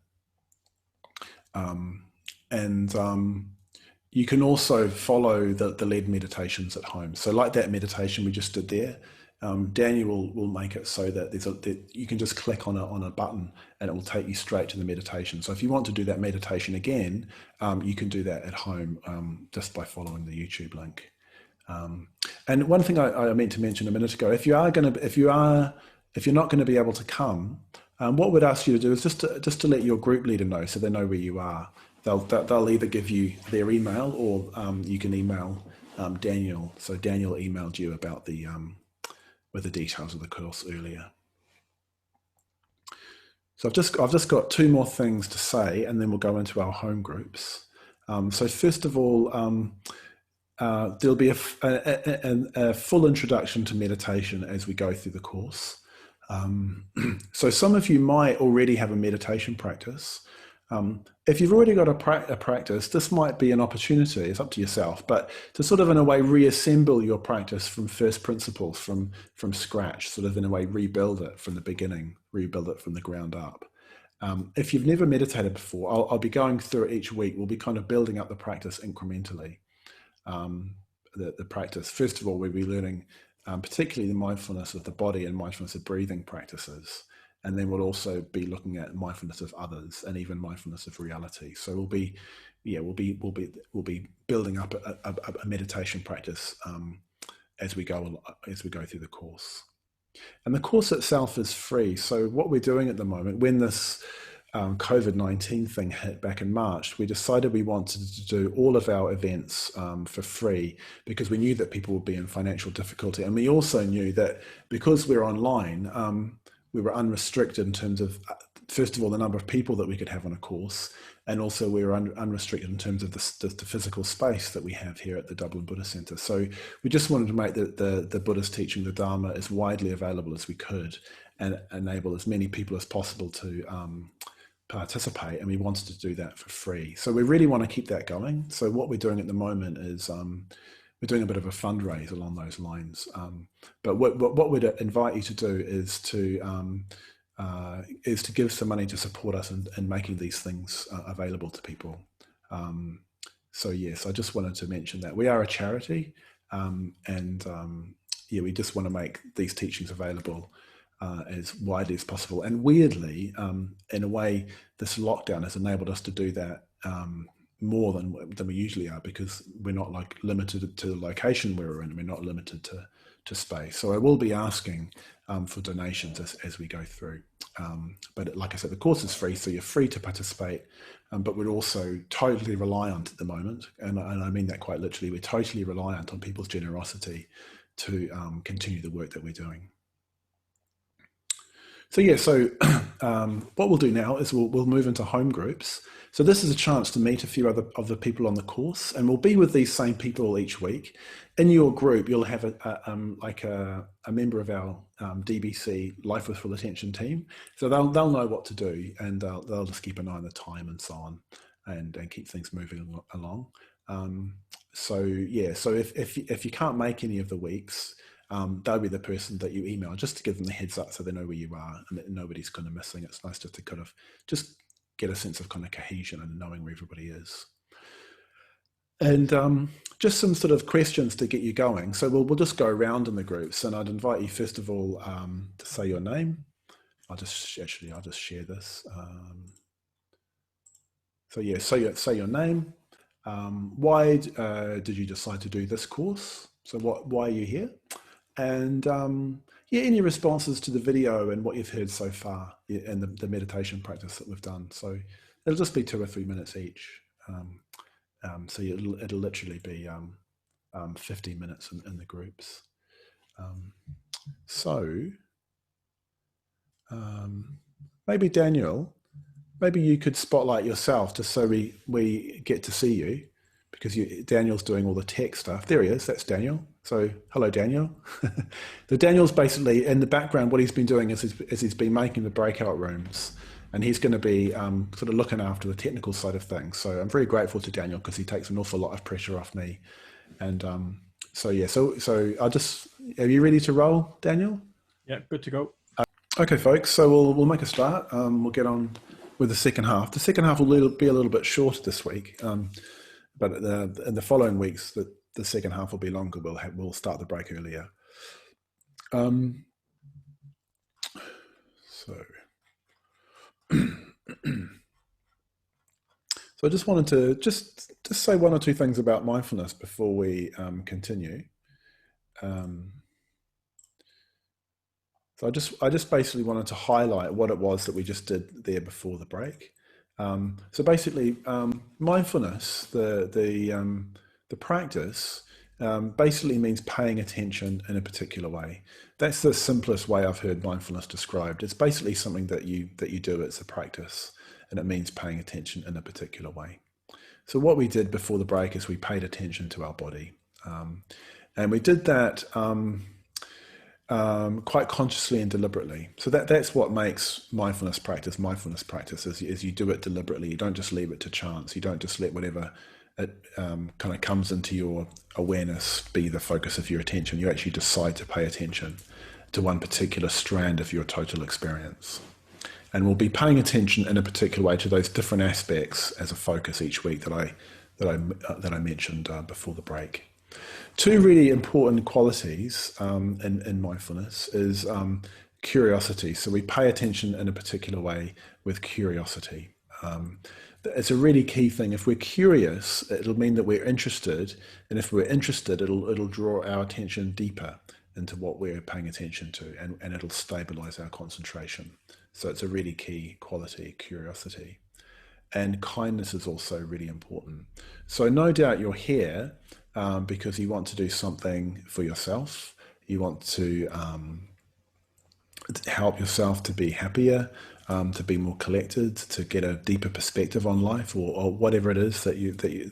You can also follow the lead meditations at home. So like that meditation we just did there, Daniel will make it so that you can just click on a button and it will take you straight to the meditation. So if you want to do that meditation again, you can do that at home just by following the YouTube link. And one thing I meant to mention a minute ago, if you're not going to be able to come, what we'd ask you to do is just to let your group leader know, so they know where you are. They'll either give you their email or you can email Daniel. So Daniel emailed you about with the details of the course earlier. So I've just got two more things to say, and then we'll go into our home groups. So first of all, there'll be a full introduction to meditation as we go through the course. So some of you might already have a meditation practice. If you've already got a practice, this might be an opportunity, it's up to yourself, but to sort of in a way reassemble your practice from first principles, from scratch, sort of in a way rebuild it from the beginning, rebuild it from the ground up. If you've never meditated before, I'll be going through it each week. We'll be kind of building up the practice incrementally. The practice, first of all, we'll be learning particularly the mindfulness of the body and mindfulness of breathing practices. And then we'll also be looking at mindfulness of others and even mindfulness of reality. So we'll be building up a meditation practice as we go through the course. And the course itself is free. So what we're doing at the moment, when this COVID-19 thing hit back in March, we decided we wanted to do all of our events for free because we knew that people would be in financial difficulty. And we also knew that because we're online, we were unrestricted in terms of, first of all, the number of people that we could have on a course, and also we were unrestricted in terms of the physical space that we have here at the Dublin Buddhist Centre. So we just wanted to make the Buddhist teaching, the Dharma, as widely available as we could and enable as many people as possible to participate, and we wanted to do that for free. So we really want to keep that going. So what we're doing at the moment is we're doing a bit of a fundraise along those lines. But what we'd invite you to do is to give some money to support us in making these things available to people. So yes, I just wanted to mention that we are a charity, we just want to make these teachings available as widely as possible. And weirdly, in a way, this lockdown has enabled us to do that more than we usually are, because we're not like limited to the location we're in. We're not limited to space. So I will be asking for donations as we go through. But like I said, the course is free, so you're free to participate. But we're also totally reliant at the moment, and I mean that quite literally. We're totally reliant on people's generosity to continue the work that we're doing. So yeah, what we'll do now is we'll move into home groups. So this is a chance to meet a few other of the people on the course, and we'll be with these same people each week. In your group, you'll have a member of our DBC Life with Full Attention team. So they'll know what to do, and they'll just keep an eye on the time and so on, and keep things moving along. So yeah, so if you can't make any of the weeks, they'll be the person that you email just to give them the heads up so they know where you are and that nobody's kind of missing. It's nice just to kind of just get a sense of kind of cohesion and knowing where everybody is. And just some sort of questions to get you going. So we'll just go around in the groups, and I'd invite you first of all to say your name. I'll just share this. So yeah, say your name. Why did you decide to do this course? So why are you here? And yeah, any responses to the video and what you've heard so far and the meditation practice that we've done. So it'll just be 2 or 3 minutes each. So it'll literally be 15 minutes in the groups. Maybe Daniel, maybe you could spotlight yourself just so we get to see you, because Daniel's doing all the tech stuff. There he is, that's Daniel. So hello, Daniel. So Daniel's basically in the background, what he's been doing is he's been making the breakout rooms, and he's going to be sort of looking after the technical side of things. So I'm very grateful to Daniel because he takes an awful lot of pressure off me. And so yeah, so are you ready to roll, Daniel? Yeah, good to go. Okay, folks, so we'll make a start. We'll get on with the second half. The second half will be a little bit shorter this week, but in the following weeks, the second half will be longer. We'll start the break earlier. So I just wanted to just say 1 or 2 things about mindfulness before we continue. So I just basically wanted to highlight what it was that we just did there before the break. So basically, mindfulness, the practice, basically means paying attention in a particular way. That's the simplest way I've heard mindfulness described. It's basically something that you do. It's a practice, and it means paying attention in a particular way. So what we did before the break is we paid attention to our body, and we did that quite consciously and deliberately. So that's what makes mindfulness practice is you do it deliberately. You don't just leave it to chance. You don't just let whatever it kind of comes into your awareness be the focus of your attention. You actually decide to pay attention to one particular strand of your total experience. And we'll be paying attention in a particular way to those different aspects as a focus each week that I mentioned before the break. 2 really important qualities in mindfulness is curiosity. So we pay attention in a particular way with curiosity. It's a really key thing. If we're curious, it'll mean that we're interested, and if we're interested, it'll draw our attention deeper into what we're paying attention to, and it'll stabilize our concentration. So it's a really key quality, curiosity. And kindness is also really important. So no doubt you're here because you want to do something for yourself. You want to help yourself to be happier, to be more collected, to get a deeper perspective on life, or whatever it is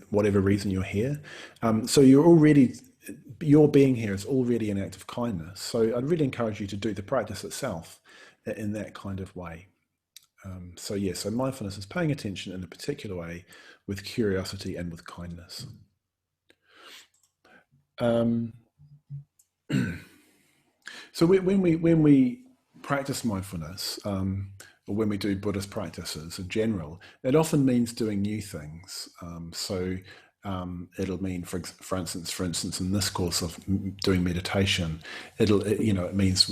whatever reason you're here. So your being here is already an act of kindness. So I'd really encourage you to do the practice itself in that kind of way. So mindfulness is paying attention in a particular way with curiosity and with kindness. So when we practice mindfulness, or when we do Buddhist practices in general, it often means doing new things. It'll mean, for instance, in this course of doing meditation, it means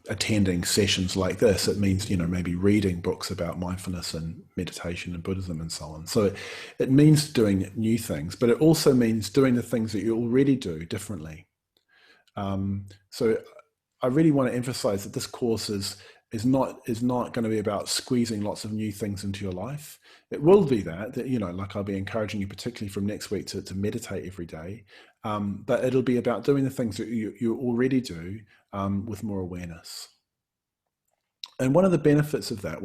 attending sessions like this. It means maybe reading books about mindfulness and meditation and Buddhism and so on. So it means doing new things, but it also means doing the things that you already do differently. So I really want to emphasize that this course is not going to be about squeezing lots of new things into your life. It will be that like I'll be encouraging you, particularly from next week, to meditate every day. But it'll be about doing the things that you already do with more awareness. And one of the benefits of that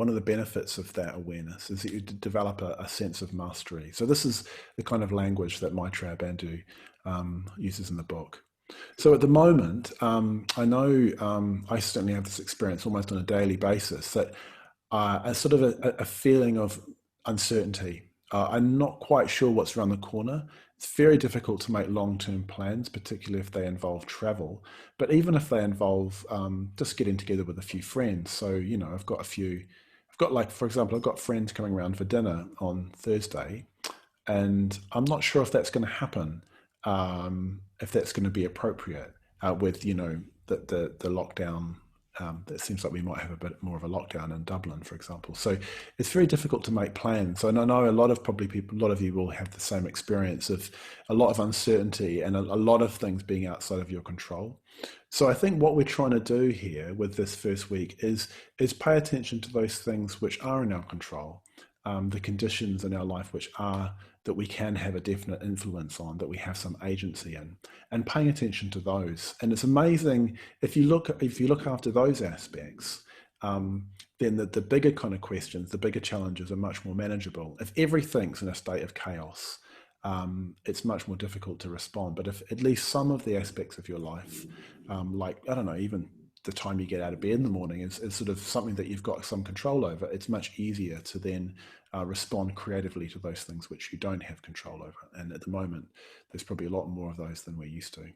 awareness is that you develop a sense of mastery. So this is the kind of language that Maitreya Bandhu uses in the book. So at the moment, I know I certainly have this experience almost on a daily basis, that a sort of a feeling of uncertainty. I'm not quite sure what's around the corner, It's very difficult to make long-term plans, particularly if they involve travel. But even if they involve just getting together with a few friends. So, I've got like, for example, I've got friends coming around for dinner on Thursday, and I'm not sure if that's going to happen, if that's going to be appropriate with the lockdown. It seems like we might have a bit more of a lockdown in Dublin, for example. So it's very difficult to make plans. And I know a lot of probably people, a lot of you will have the same experience of a lot of uncertainty and a lot of things being outside of your control. So I think what we're trying to do here with this first week is pay attention to those things which are in our control, the conditions in our life which are that we can have a definite influence on, that we have some agency in, and paying attention to those. And it's amazing if you look after those aspects, then the bigger kind of questions, the bigger challenges are much more manageable. If everything's in a state of chaos, it's much more difficult to respond. But if at least some of the aspects of your life, like, I don't know, even the time you get out of bed in the morning is sort of something that you've got some control over, it's much easier to then respond creatively to those things which you don't have control over. And at the moment, there's probably a lot more of those than we're used to.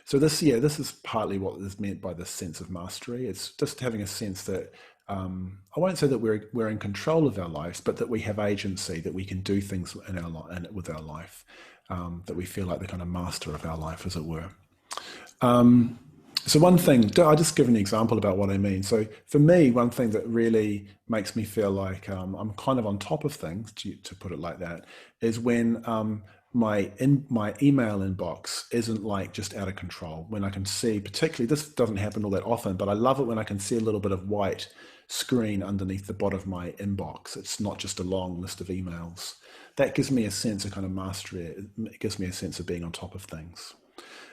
So this is partly what is meant by this sense of mastery. It's just having a sense that I won't say that we're in control of our lives, but that we have agency, that we can do things in with our life, that we feel like the kind of master of our life, as it were. So one thing, I'll just give an example about what I mean. So for me, one thing that really makes me feel like I'm kind of on top of things, to put it like that, is when my email inbox isn't like just out of control. When I can see, particularly, this doesn't happen all that often, but I love it when I can see a little bit of white screen underneath the bottom of my inbox. It's not just a long list of emails. That gives me a sense of kind of mastery. It gives me a sense of being on top of things.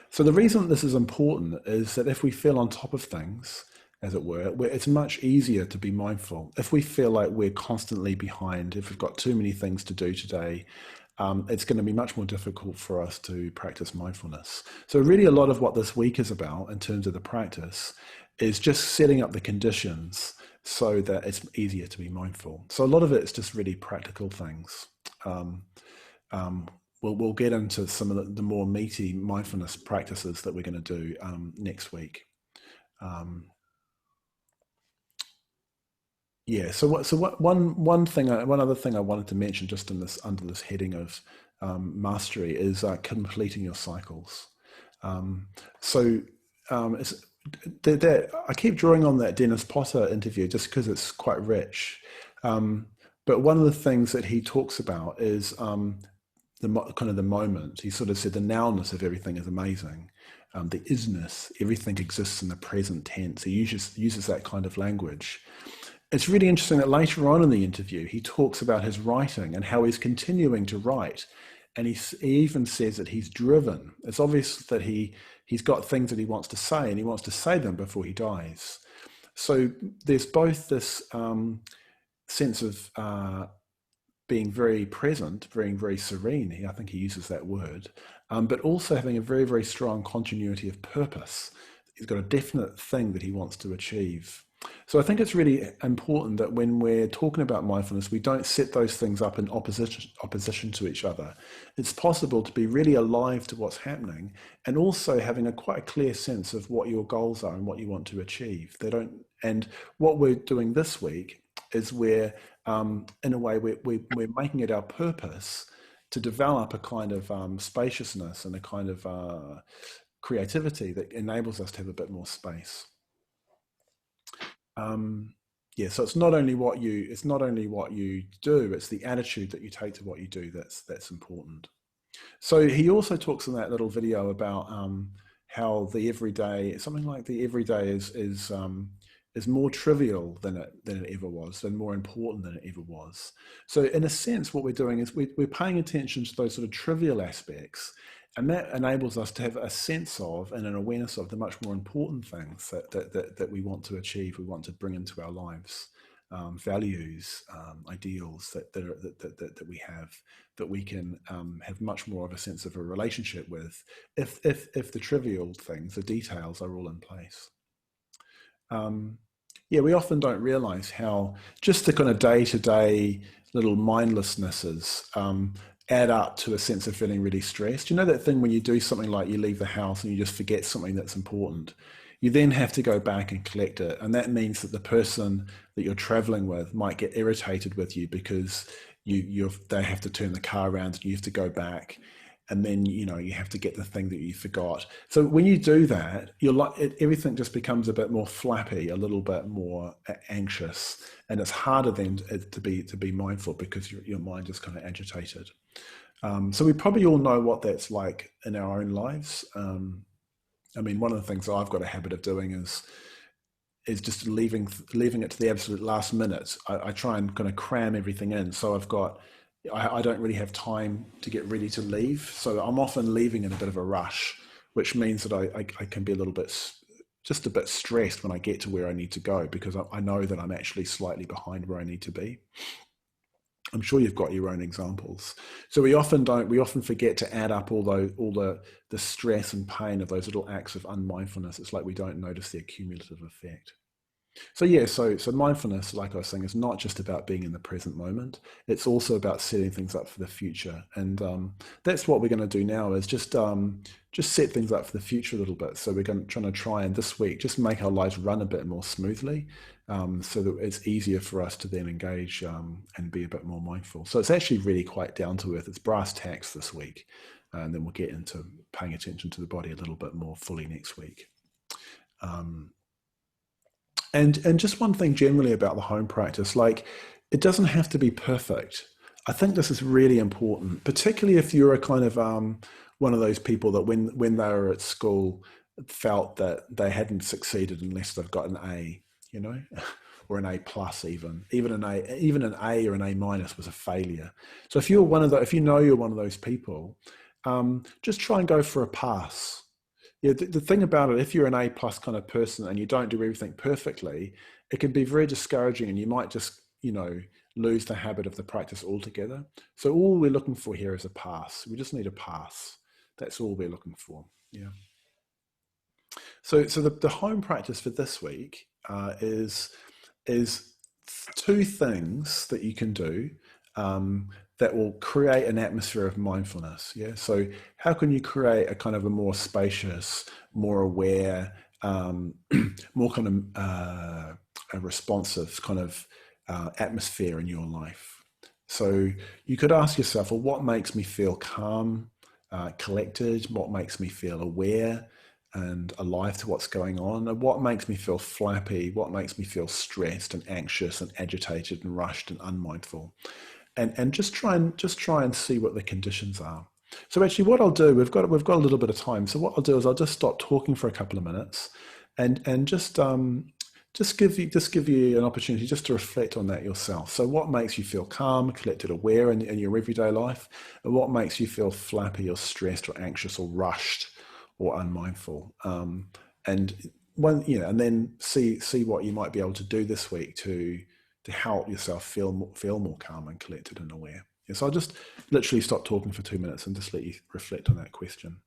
So the reason this is important is that if we feel on top of things, as it were, it's much easier to be mindful. If we feel like we're constantly behind, if we've got too many things to do today, it's going to be much more difficult for us to practice mindfulness. So really a lot of what this week is about in terms of the practice is just setting up the conditions so that it's easier to be mindful. So a lot of it is just really practical things. We'll get into some of the more meaty mindfulness practices that we're going to do next week. One other thing I wanted to mention just under this heading of mastery is completing your cycles. I keep drawing on that Dennis Potter interview just because it's quite rich. But one of the things that he talks about is the moment. He sort of said the nowness of everything is amazing. The isness, everything exists in the present tense. He uses that kind of language. It's really interesting that later on in the interview, he talks about his writing and how he's continuing to write. And he even says that he's driven. It's obvious that he's got things that he wants to say, and he wants to say them before he dies. So there's both this sense of being very present, being very serene. I think he uses that word, but also having a very, very strong continuity of purpose. He's got a definite thing that he wants to achieve. So I think it's really important that when we're talking about mindfulness, we don't set those things up in opposition to each other. It's possible to be really alive to what's happening and also having a quite clear sense of what your goals are and what you want to achieve. And what we're doing this week is we're, in a way, we're making it our purpose to develop a kind of spaciousness and a kind of creativity that enables us to have a bit more space. So it's not only what you do, it's the attitude that you take to what you do that's important. So he also talks in that little video about how the everyday is more trivial than it ever was, and more important than it ever was. So in a sense, what we're doing is we're paying attention to those sort of trivial aspects, and that enables us to have a sense of and an awareness of the much more important things that we want to achieve, we want to bring into our lives, values, ideals that we have, that we can have much more of a sense of a relationship with, if the trivial things, the details, are all in place. We often don't realize how just the kind of day-to-day little mindlessnesses add up to a sense of feeling really stressed. You know that thing when you do something like you leave the house and you just forget something that's important? You then have to go back and collect it. And that means that the person that you're traveling with might get irritated with you because they have to turn the car around and you have to go back. And then, you have to get the thing that you forgot. So when you do that, everything just becomes a bit more flappy, a little bit more anxious. And it's harder then to be mindful because your mind is kind of agitated. So we probably all know what that's like in our own lives. I mean, one of the things I've got a habit of doing is just leaving it to the absolute last minute. I try and kind of cram everything in. So I don't really have time to get ready to leave. So I'm often leaving in a bit of a rush, which means that I can be just a bit stressed when I get to where I need to go because I know that I'm actually slightly behind where I need to be. I'm sure you've got your own examples. So we often forget to add up all the stress and pain of those little acts of unmindfulness. It's like we don't notice the cumulative effect. So yeah, so mindfulness, like I was saying, is not just about being in the present moment. It's also about setting things up for the future, and that's what we're going to do now. Is just set things up for the future a little bit. So we're trying to try and this week just make our lives run a bit more smoothly, so that it's easier for us to then engage and be a bit more mindful. So it's actually really quite down to earth. It's brass tacks this week, and then we'll get into paying attention to the body a little bit more fully next week. And just one thing generally about the home practice, like it doesn't have to be perfect. I think this is really important, particularly if you're a kind of one of those people that when they were at school felt that they hadn't succeeded unless they've got an A, you know, or an A plus even an A or an A minus was a failure. So if if you know you're one of those people, just try and go for a pass. Yeah, the thing about it, if you're an A plus kind of person and you don't do everything perfectly, it can be very discouraging and you might just, lose the habit of the practice altogether. So all we're looking for here is a pass. We just need a pass. That's all we're looking for. Yeah. So the home practice for this week is two things that you can do that will create an atmosphere of mindfulness. Yeah. So how can you create a kind of a more spacious, more aware, more kind of a responsive kind of atmosphere in your life? So you could ask yourself, well, what makes me feel calm, collected? What makes me feel aware and alive to what's going on? And what makes me feel flappy? What makes me feel stressed and anxious and agitated and rushed and unmindful? And just try and see what the conditions are. So actually, what I'll do, we've got a little bit of time. So what I'll do is I'll just stop talking for a couple of minutes, and just give you an opportunity just to reflect on that yourself. So what makes you feel calm, collected, aware in your everyday life, and what makes you feel flappy or stressed or anxious or rushed or unmindful? And and then see what you might be able to do this week to help yourself feel more calm and collected and aware. Yeah, so I'll just literally stop talking for 2 minutes and just let you reflect on that question.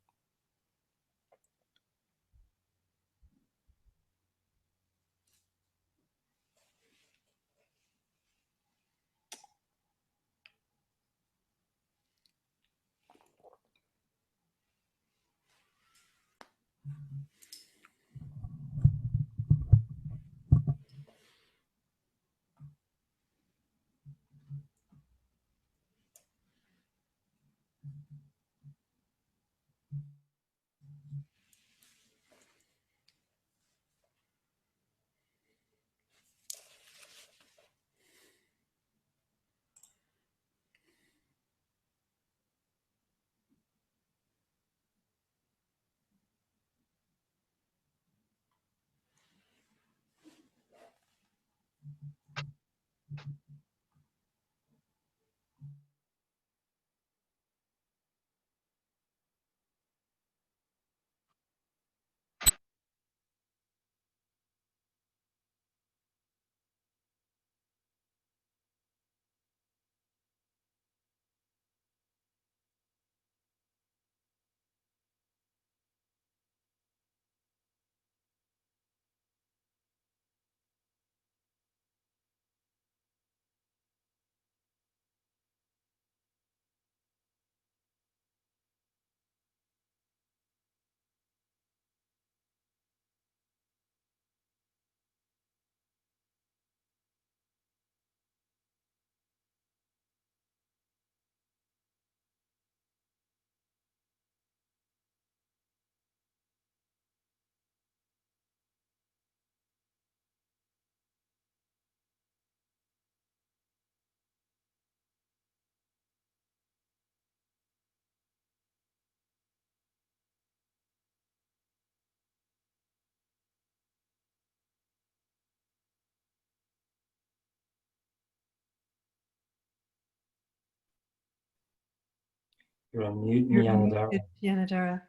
You're on mute, You're Nyanadara. muted, Yanadara.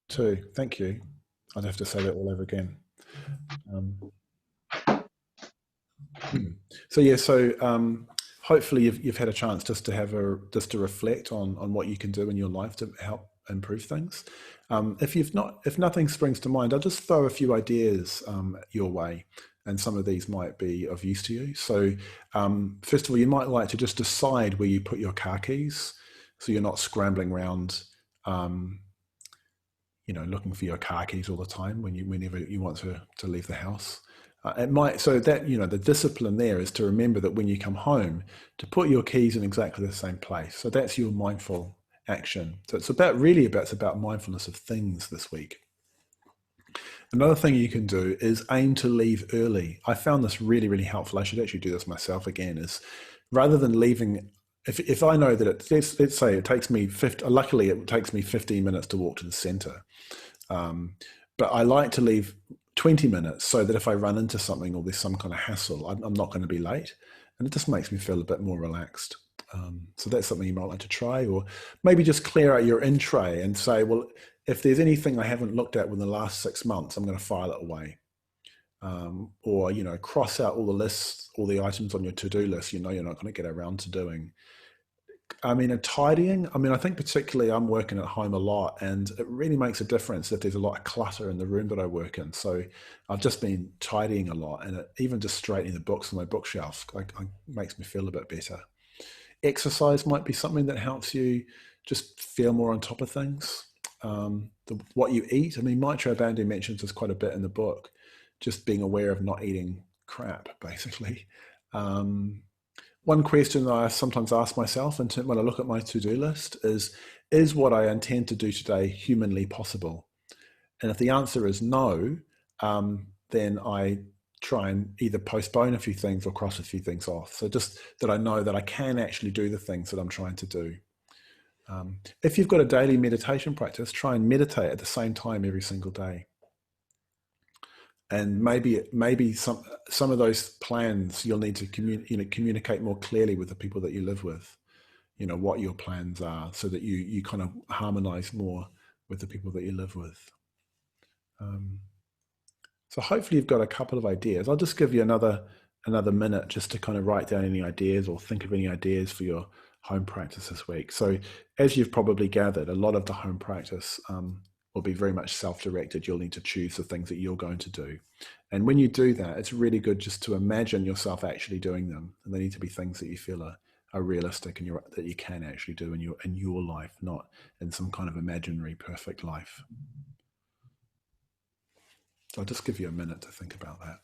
Too. Thank you. I'd have to say that all over again. Um, so yeah, hopefully you've had a chance just to reflect on what you can do in your life to help improve things. If nothing springs to mind, I'll just throw a few ideas your way, and some of these might be of use to you. So first of all, you might like to just decide where you put your car keys, so you're not scrambling around, looking for your car keys all the time whenever you want to leave the house. The discipline there is to remember that when you come home, to put your keys in exactly the same place. So that's your mindful action. So it's about mindfulness of things this week. Another thing you can do is aim to leave early. I found this really, really helpful. I should actually do this myself again, is rather than leaving, if I know that let's say it takes me, luckily it takes me 15 minutes to walk to the centre. But I like to leave 20 minutes so that if I run into something or there's some kind of hassle, I'm not going to be late. And it just makes me feel a bit more relaxed. So that's something you might like to try, or maybe just clear out your in tray and say, well, if there's anything I haven't looked at within the last 6 months, I'm going to file it away. Or, cross out all the lists, all the items on your to-do list, you're not going to get around to doing. Tidying, I think particularly I'm working at home a lot, and it really makes a difference if there's a lot of clutter in the room that I work in. So I've just been tidying a lot, and even just straightening the books on my bookshelf makes me feel a bit better. Exercise might be something that helps you just feel more on top of things. What you eat, Maitreya Bandhu mentions this quite a bit in the book, just being aware of not eating crap, basically. One question that I sometimes ask myself when I look at my to-do list is what I intend to do today humanly possible? And if the answer is no, then I try and either postpone a few things or cross a few things off. So just that I know that I can actually do the things that I'm trying to do. If you've got a daily meditation practice, try and meditate at the same time every single day. And maybe some of those plans you'll need to communicate more clearly with the people that you live with, what your plans are, so that you kind of harmonize more with the people that you live with. So hopefully you've got a couple of ideas. I'll just give you another minute just to kind of write down any ideas or think of any ideas for your home practice this week. So as you've probably gathered, a lot of the home practice will be very much self-directed. You'll need to choose the things that you're going to do. And when you do that, it's really good just to imagine yourself actually doing them. And they need to be things that you feel are realistic and that you can actually do in your life, not in some kind of imaginary perfect life. So I'll just give you a minute to think about that.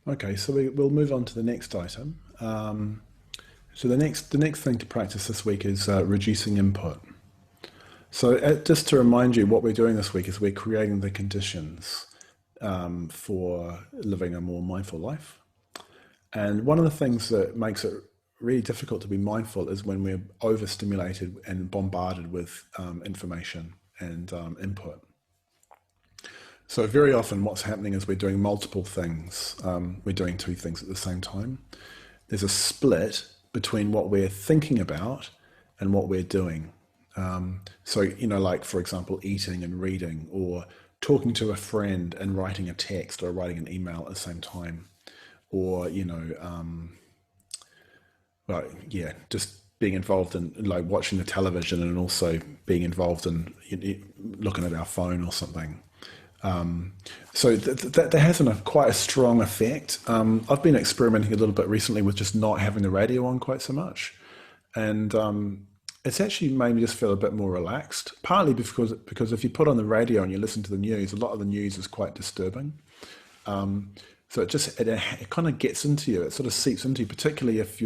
Okay, so we'll move on to the next item. So the next thing to practice this week is reducing input. So just to remind you, what we're doing this week is we're creating the conditions for living a more mindful life. And one of the things that makes it really difficult to be mindful is when we're overstimulated and bombarded with information and input. So very often what's happening is we're doing multiple things. We're doing two things at the same time. There's a split between what we're thinking about and what we're doing. So, like for example, eating and reading, or talking to a friend and writing a text or writing an email at the same time, or, well, yeah, just being involved in like watching the television and also being involved in looking at our phone or something. So that has quite a strong effect. I've been experimenting a little bit recently with just not having the radio on quite so much, and it's actually made me just feel a bit more relaxed. Partly because if you put on the radio and you listen to the news, a lot of the news is quite disturbing. So it kind of gets into you. It sort of seeps into you, particularly if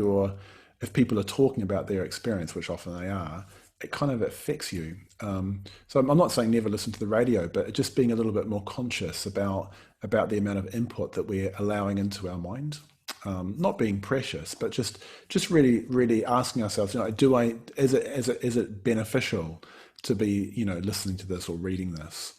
people are talking about their experience, which often they are. It kind of affects you. So I'm not saying never listen to the radio, but just being a little bit more conscious about the amount of input that we're allowing into our mind. Not being precious, but just really really asking ourselves, is it beneficial to be listening to this or reading this?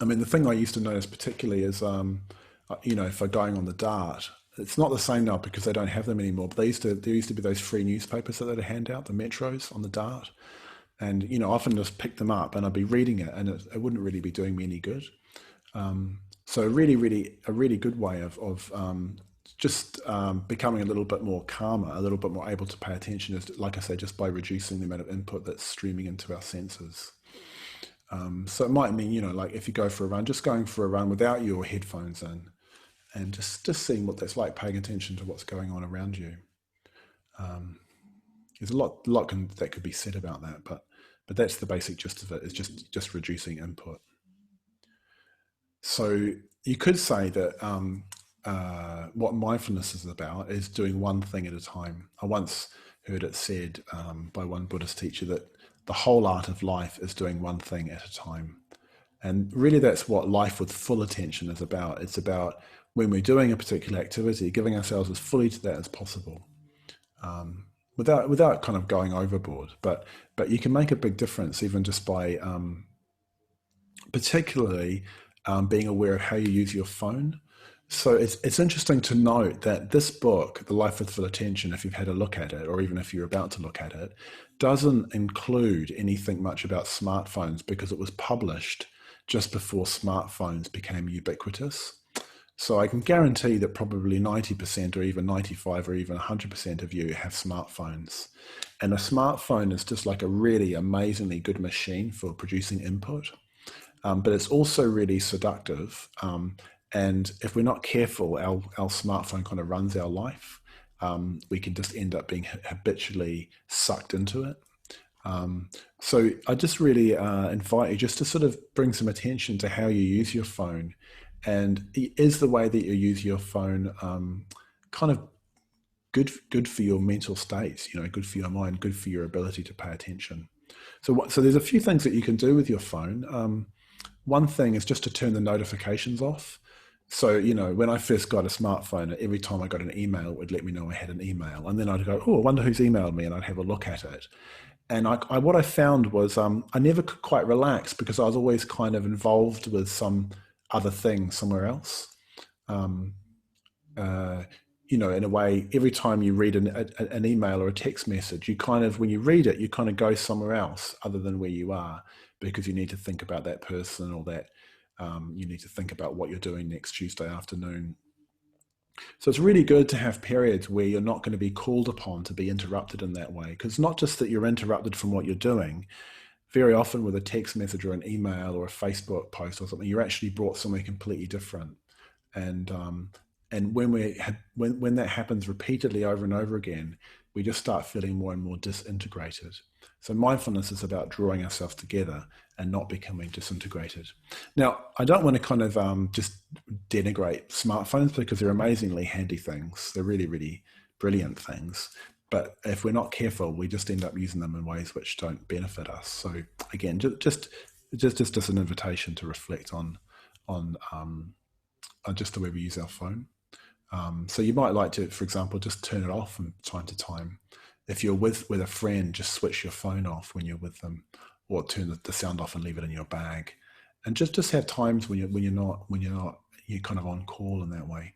I mean, the thing I used to notice particularly is, for going on the Dart, it's not the same now because they don't have them anymore. But there used to be those free newspapers that they'd hand out, the Metros on the Dart, and I often just pick them up and I'd be reading it, and it wouldn't really be doing me any good. So a really good way of just becoming a little bit more calmer, a little bit more able to pay attention is, like I say, just by reducing the amount of input that's streaming into our senses. So it might mean, like if you go for a run, just going for a run without your headphones in, and just seeing what that's like, paying attention to what's going on around you. There's a lot that could be said about that, but that's the basic gist of it. Is just reducing input. So you could say that what mindfulness is about is doing one thing at a time. I once heard it said by one Buddhist teacher that the whole art of life is doing one thing at a time. And really that's what life with full attention is about. It's about when we're doing a particular activity, giving ourselves as fully to that as possible, without kind of going overboard. But you can make a big difference even just by particularly being aware of how you use your phone. So it's interesting to note that this book, The Life with Full Attention, if you've had a look at it, or even if you're about to look at it, doesn't include anything much about smartphones because it was published just before smartphones became ubiquitous. So I can guarantee that probably 90% or even 95 or even 100% of you have smartphones. And a smartphone is just like a really amazingly good machine for producing input. But it's also really seductive. And if we're not careful, our smartphone kind of runs our life. We can just end up being habitually sucked into it. So I just really invite you just to sort of bring some attention to how you use your phone. And is the way that you use your phone kind of good for your mental states, good for your mind, good for your ability to pay attention. So there's a few things that you can do with your phone. One thing is just to turn the notifications off. So, when I first got a smartphone, every time I got an email, it would let me know I had an email. And then I'd go, oh, I wonder who's emailed me, and I'd have a look at it. And what I found was I never could quite relax because I was always kind of involved with some other thing somewhere else. In a way, every time you read an email or a text message, when you read it, you kind of go somewhere else other than where you are because you need to think about that person or that you need to think about what you're doing next Tuesday afternoon. So it's really good to have periods where you're not going to be called upon to be interrupted in that way, because it's not just that you're interrupted from what you're doing. Very often with a text message or an email or a Facebook post or something, you're actually brought somewhere completely different. And when that happens repeatedly over and over again, we just start feeling more and more disintegrated. So mindfulness is about drawing ourselves together and not becoming disintegrated. Now, I don't want to kind of just denigrate smartphones because they're amazingly handy things. They're really, really brilliant things. But if we're not careful, we just end up using them in ways which don't benefit us. So again, just an invitation to reflect on just the way we use our phone. So you might like to, for example, just turn it off from time to time. If you're with a friend, just switch your phone off when you're with them, or turn the sound off and leave it in your bag. And just have times when you're kind of on call in that way.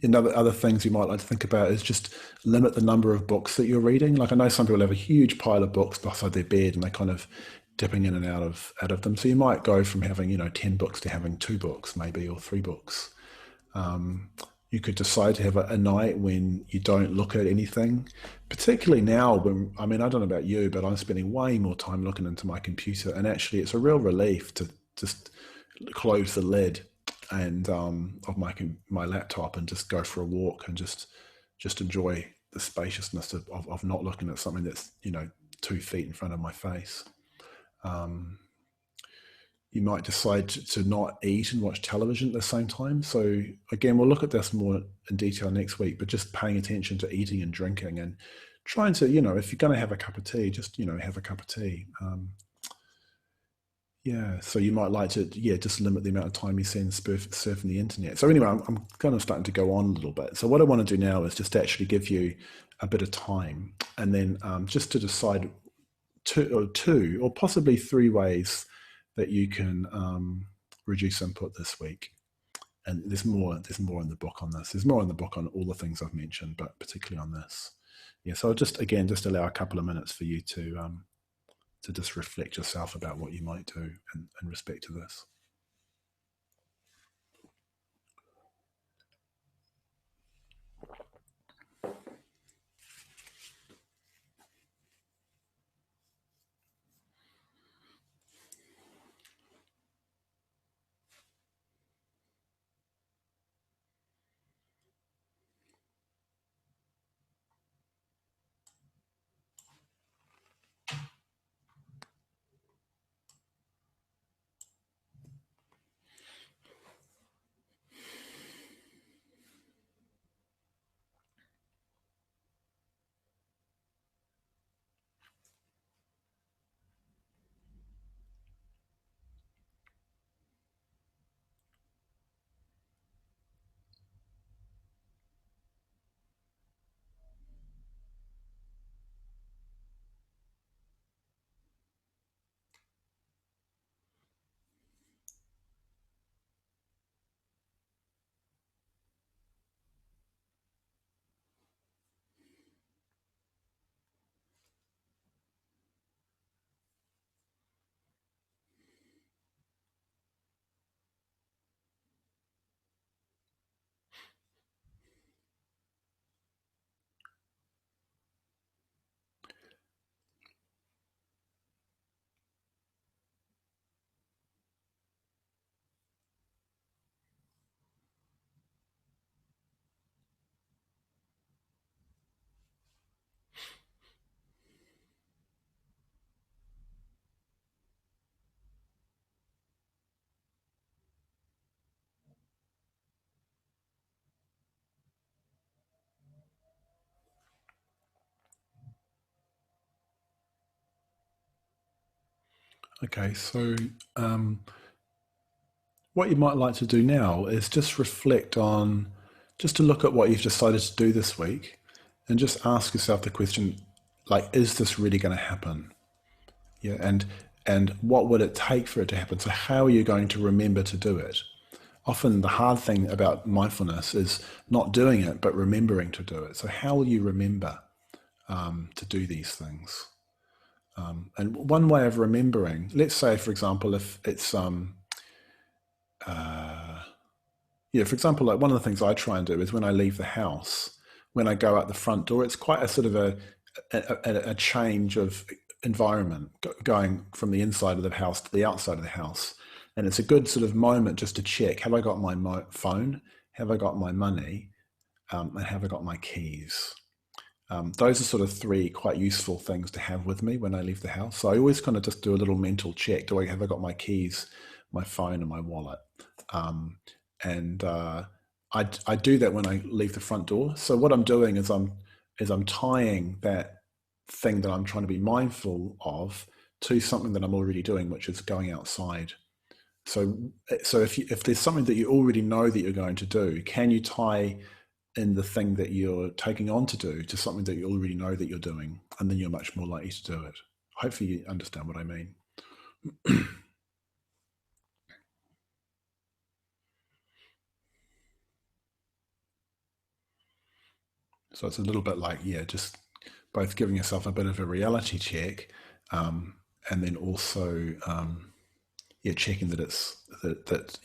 Another other things you might like to think about is just limit the number of books that you're reading. Like I know some people have a huge pile of books beside their bed and they kind of dipping in and out of them. So you might go from having 10 books to having 2 books maybe or 3 books. You could decide to have a night when you don't look at anything, particularly now when, I mean, I don't know about you, but I'm spending way more time looking into my computer. And actually, it's a real relief to just close the lid and of my laptop and just go for a walk and just enjoy the spaciousness of not looking at something that's 2 feet in front of my face. You might decide to not eat and watch television at the same time. So again, we'll look at this more in detail next week, but just paying attention to eating and drinking and trying to, if you're going to have a cup of tea, just, have a cup of tea. Yeah, so you might like to, just limit the amount of time you spend surfing the internet. So anyway, I'm kind of starting to go on a little bit. So what I want to do now is just actually give you a bit of time and then just to decide two or possibly 3 ways that you can reduce input this week. And there's more in the book on this. There's more in the book on all the things I've mentioned, but particularly on this. Yeah, so I'll just allow a couple of minutes for you to just reflect yourself about what you might do in respect to this. Okay, so what you might like to do now is just reflect on, just to look at what you've decided to do this week and just ask yourself the question, like, is this really going to happen? Yeah, and what would it take for it to happen? So how are you going to remember to do it? Often the hard thing about mindfulness is not doing it, but remembering to do it. So how will you remember to do these things? And one way of remembering, let's say, for example, if it's for example, like one of the things I try and do is when I leave the house, when I go out the front door, it's quite a sort of a change of environment going from the inside of the house to the outside of the house. And it's a good sort of moment just to check, have I got my phone? Have I got my money? And have I got my keys? Those are sort of 3 quite useful things to have with me when I leave the house. So I always kind of just do a little mental check. Have I got my keys, my phone, and my wallet? And I do that when I leave the front door. So what I'm doing is I'm tying that thing that I'm trying to be mindful of to something that I'm already doing, which is going outside. So if there's something that you already know that you're going to do, can you tie in the thing that you're taking on to do to something that you already know that you're doing, and then you're much more likely to do it. Hopefully you understand what I mean. So it's a little bit like, yeah, just both giving yourself a bit of a reality check, and then also, yeah, checking that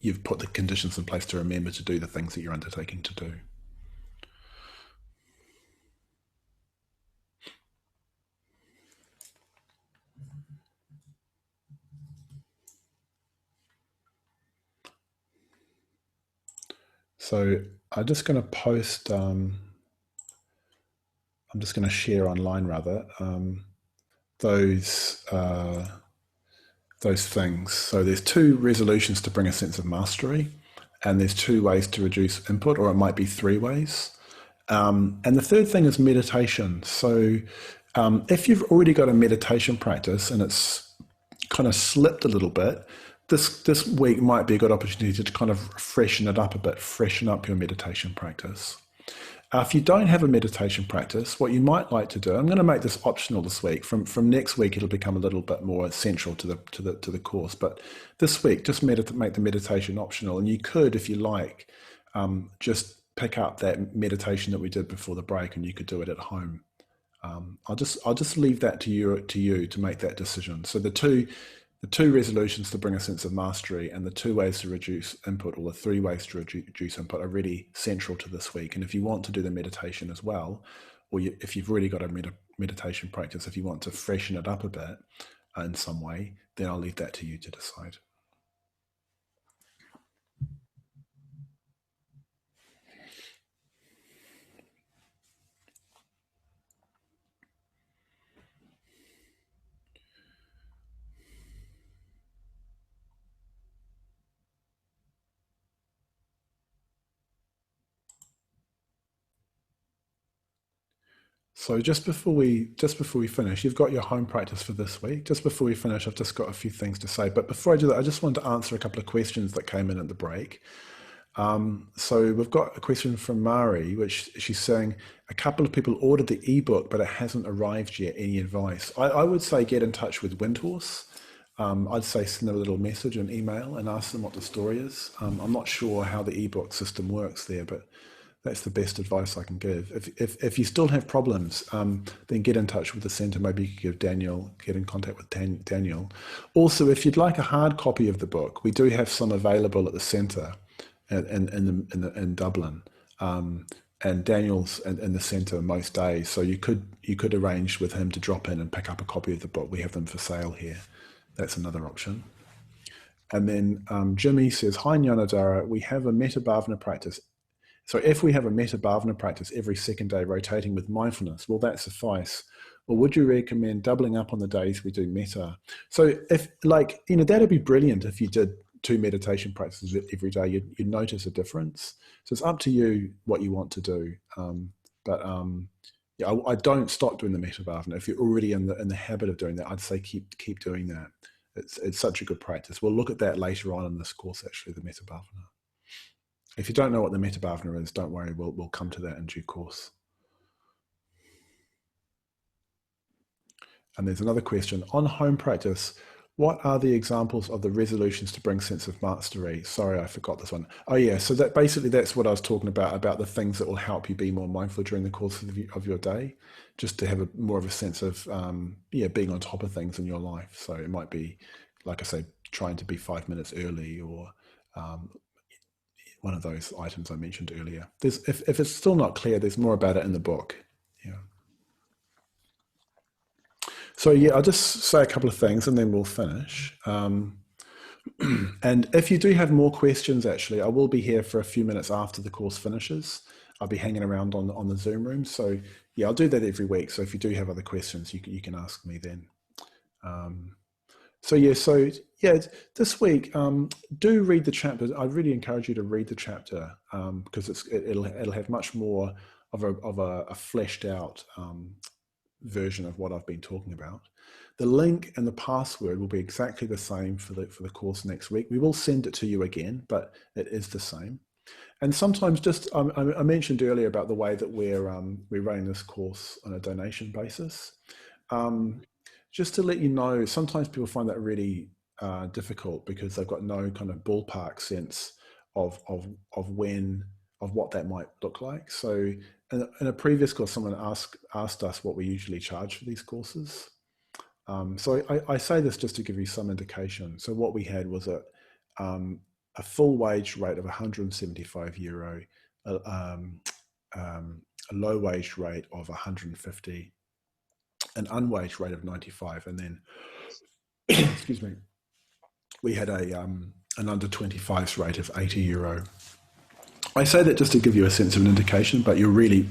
you've put the conditions in place to remember to do the things that you're undertaking to do. So I'm just going to post. I'm just going to share online rather, those those things. So there's 2 resolutions to bring a sense of mastery, and there's 2 ways to reduce input, or it might be 3 ways. And the third thing is meditation. So if you've already got a meditation practice and it's kind of slipped a little bit, this week might be a good opportunity to kind of freshen it up a bit, freshen up your meditation practice. If you don't have a meditation practice, what you might like to do, I'm going to make this optional this week. From next week, it'll become a little bit more central to the course. But this week, just make the meditation optional, and you could, if you like, just pick up that meditation that we did before the break, and you could do it at home. I'll just leave that to you to make that decision. So the two resolutions to bring a sense of mastery and the 2 ways to reduce input, or the 3 ways to reduce input, are really central to this week. And if you want to do the meditation as well, or if you've already got a meditation practice, if you want to freshen it up a bit in some way, then I'll leave that to you to decide. So just before we finish, you've got your home practice for this week. Just before we finish, I've just got a few things to say. But before I do that, I just wanted to answer a couple of questions that came in at the break. So we've got a question from Mari, which she's saying a couple of people ordered the ebook, but it hasn't arrived yet. Any advice? I would say get in touch with Windhorse. I'd say send a little message, an email, and ask them what the story is. I'm not sure how the ebook system works there, but that's the best advice I can give. If you still have problems, then get in touch with the centre. Maybe you could get in contact with Daniel. Also, if you'd like a hard copy of the book, we do have some available at the centre in Dublin. And Daniel's in the centre most days, so you could arrange with him to drop in and pick up a copy of the book. We have them for sale here. That's another option. And then Jimmy says, "Hi Nyanadara, we have a Metta Bhavana practice. So if we have a Metta Bhavana practice every second day rotating with mindfulness, will that suffice? Or would you recommend doubling up on the days we do metta?" So if that'd be brilliant if you did 2 meditation practices every day. You'd notice a difference. So it's up to you what you want to do. Yeah, I don't stop doing the Metta Bhavana. If you're already in the habit of doing that, I'd say keep doing that. It's such a good practice. We'll look at that later on in this course, actually, the Metta Bhavana. If you don't know what the Metta Bhavana is, don't worry, we'll come to that in due course. And there's another question. On home practice, what are the examples of the resolutions to bring sense of mastery? Sorry, I forgot this one. Oh yeah, so that's what I was talking about the things that will help you be more mindful during the course of your day, just to have more of a sense of being on top of things in your life. So it might be, like I say, trying to be 5 minutes early, or one of those items I mentioned earlier. If it's still not clear, there's more about it in the book. Yeah. So yeah, I'll just say a couple of things and then we'll finish. And if you do have more questions, actually, I will be here for a few minutes after the course finishes. I'll be hanging around on the Zoom room. So yeah, I'll do that every week. So if you do have other questions, you can ask me then. So this week, do read the chapter. I really encourage you to read the chapter because it'll have much more of a fleshed out version of what I've been talking about. The link and the password will be exactly the same for the course next week. We will send it to you again, but it is the same. And sometimes I mentioned earlier about the way that we're running this course on a donation basis. Just to let you know, sometimes people find that really difficult because they've got no kind of ballpark sense of when of what that might look like. So in a previous course, someone asked us what we usually charge for these courses. So I say this just to give you some indication. So what we had was a full wage rate of €175, a low wage rate of 150, an unwaged rate of 95, and then excuse me, we had an under 25s rate of €80. I say that just to give you a sense of an indication, but you're really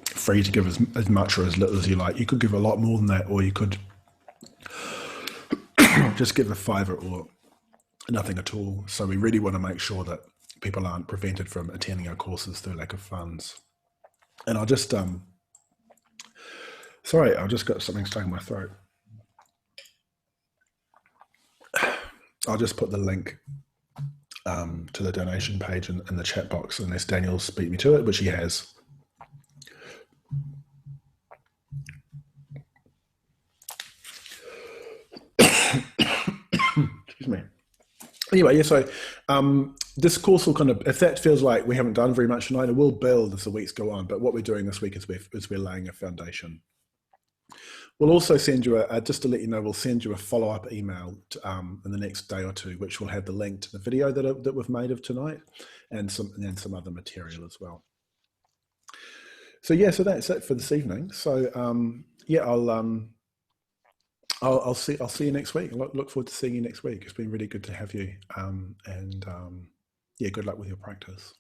free to give as much or as little as you like. You could give a lot more than that, or you could just give a fiver or nothing at all. So we really want to make sure that people aren't prevented from attending our courses through lack of funds. And I'll just, sorry, I've just got something stuck in my throat. I'll just put the link to the donation page in the chat box, unless Daniel's beat me to it, which he has. Excuse me. Anyway, yeah, so this course will kind of, if that feels like we haven't done very much tonight, it will build as the weeks go on. But what we're doing this week is we're laying a foundation. We'll also send you just to let you know, we'll send you a follow-up email in the next day or two, which will have the link to the video that we've made of tonight, and some other material as well. So yeah, so that's it for this evening. So yeah, I'll see you next week. Look forward to seeing you next week. It's been really good to have you, and yeah, good luck with your practice.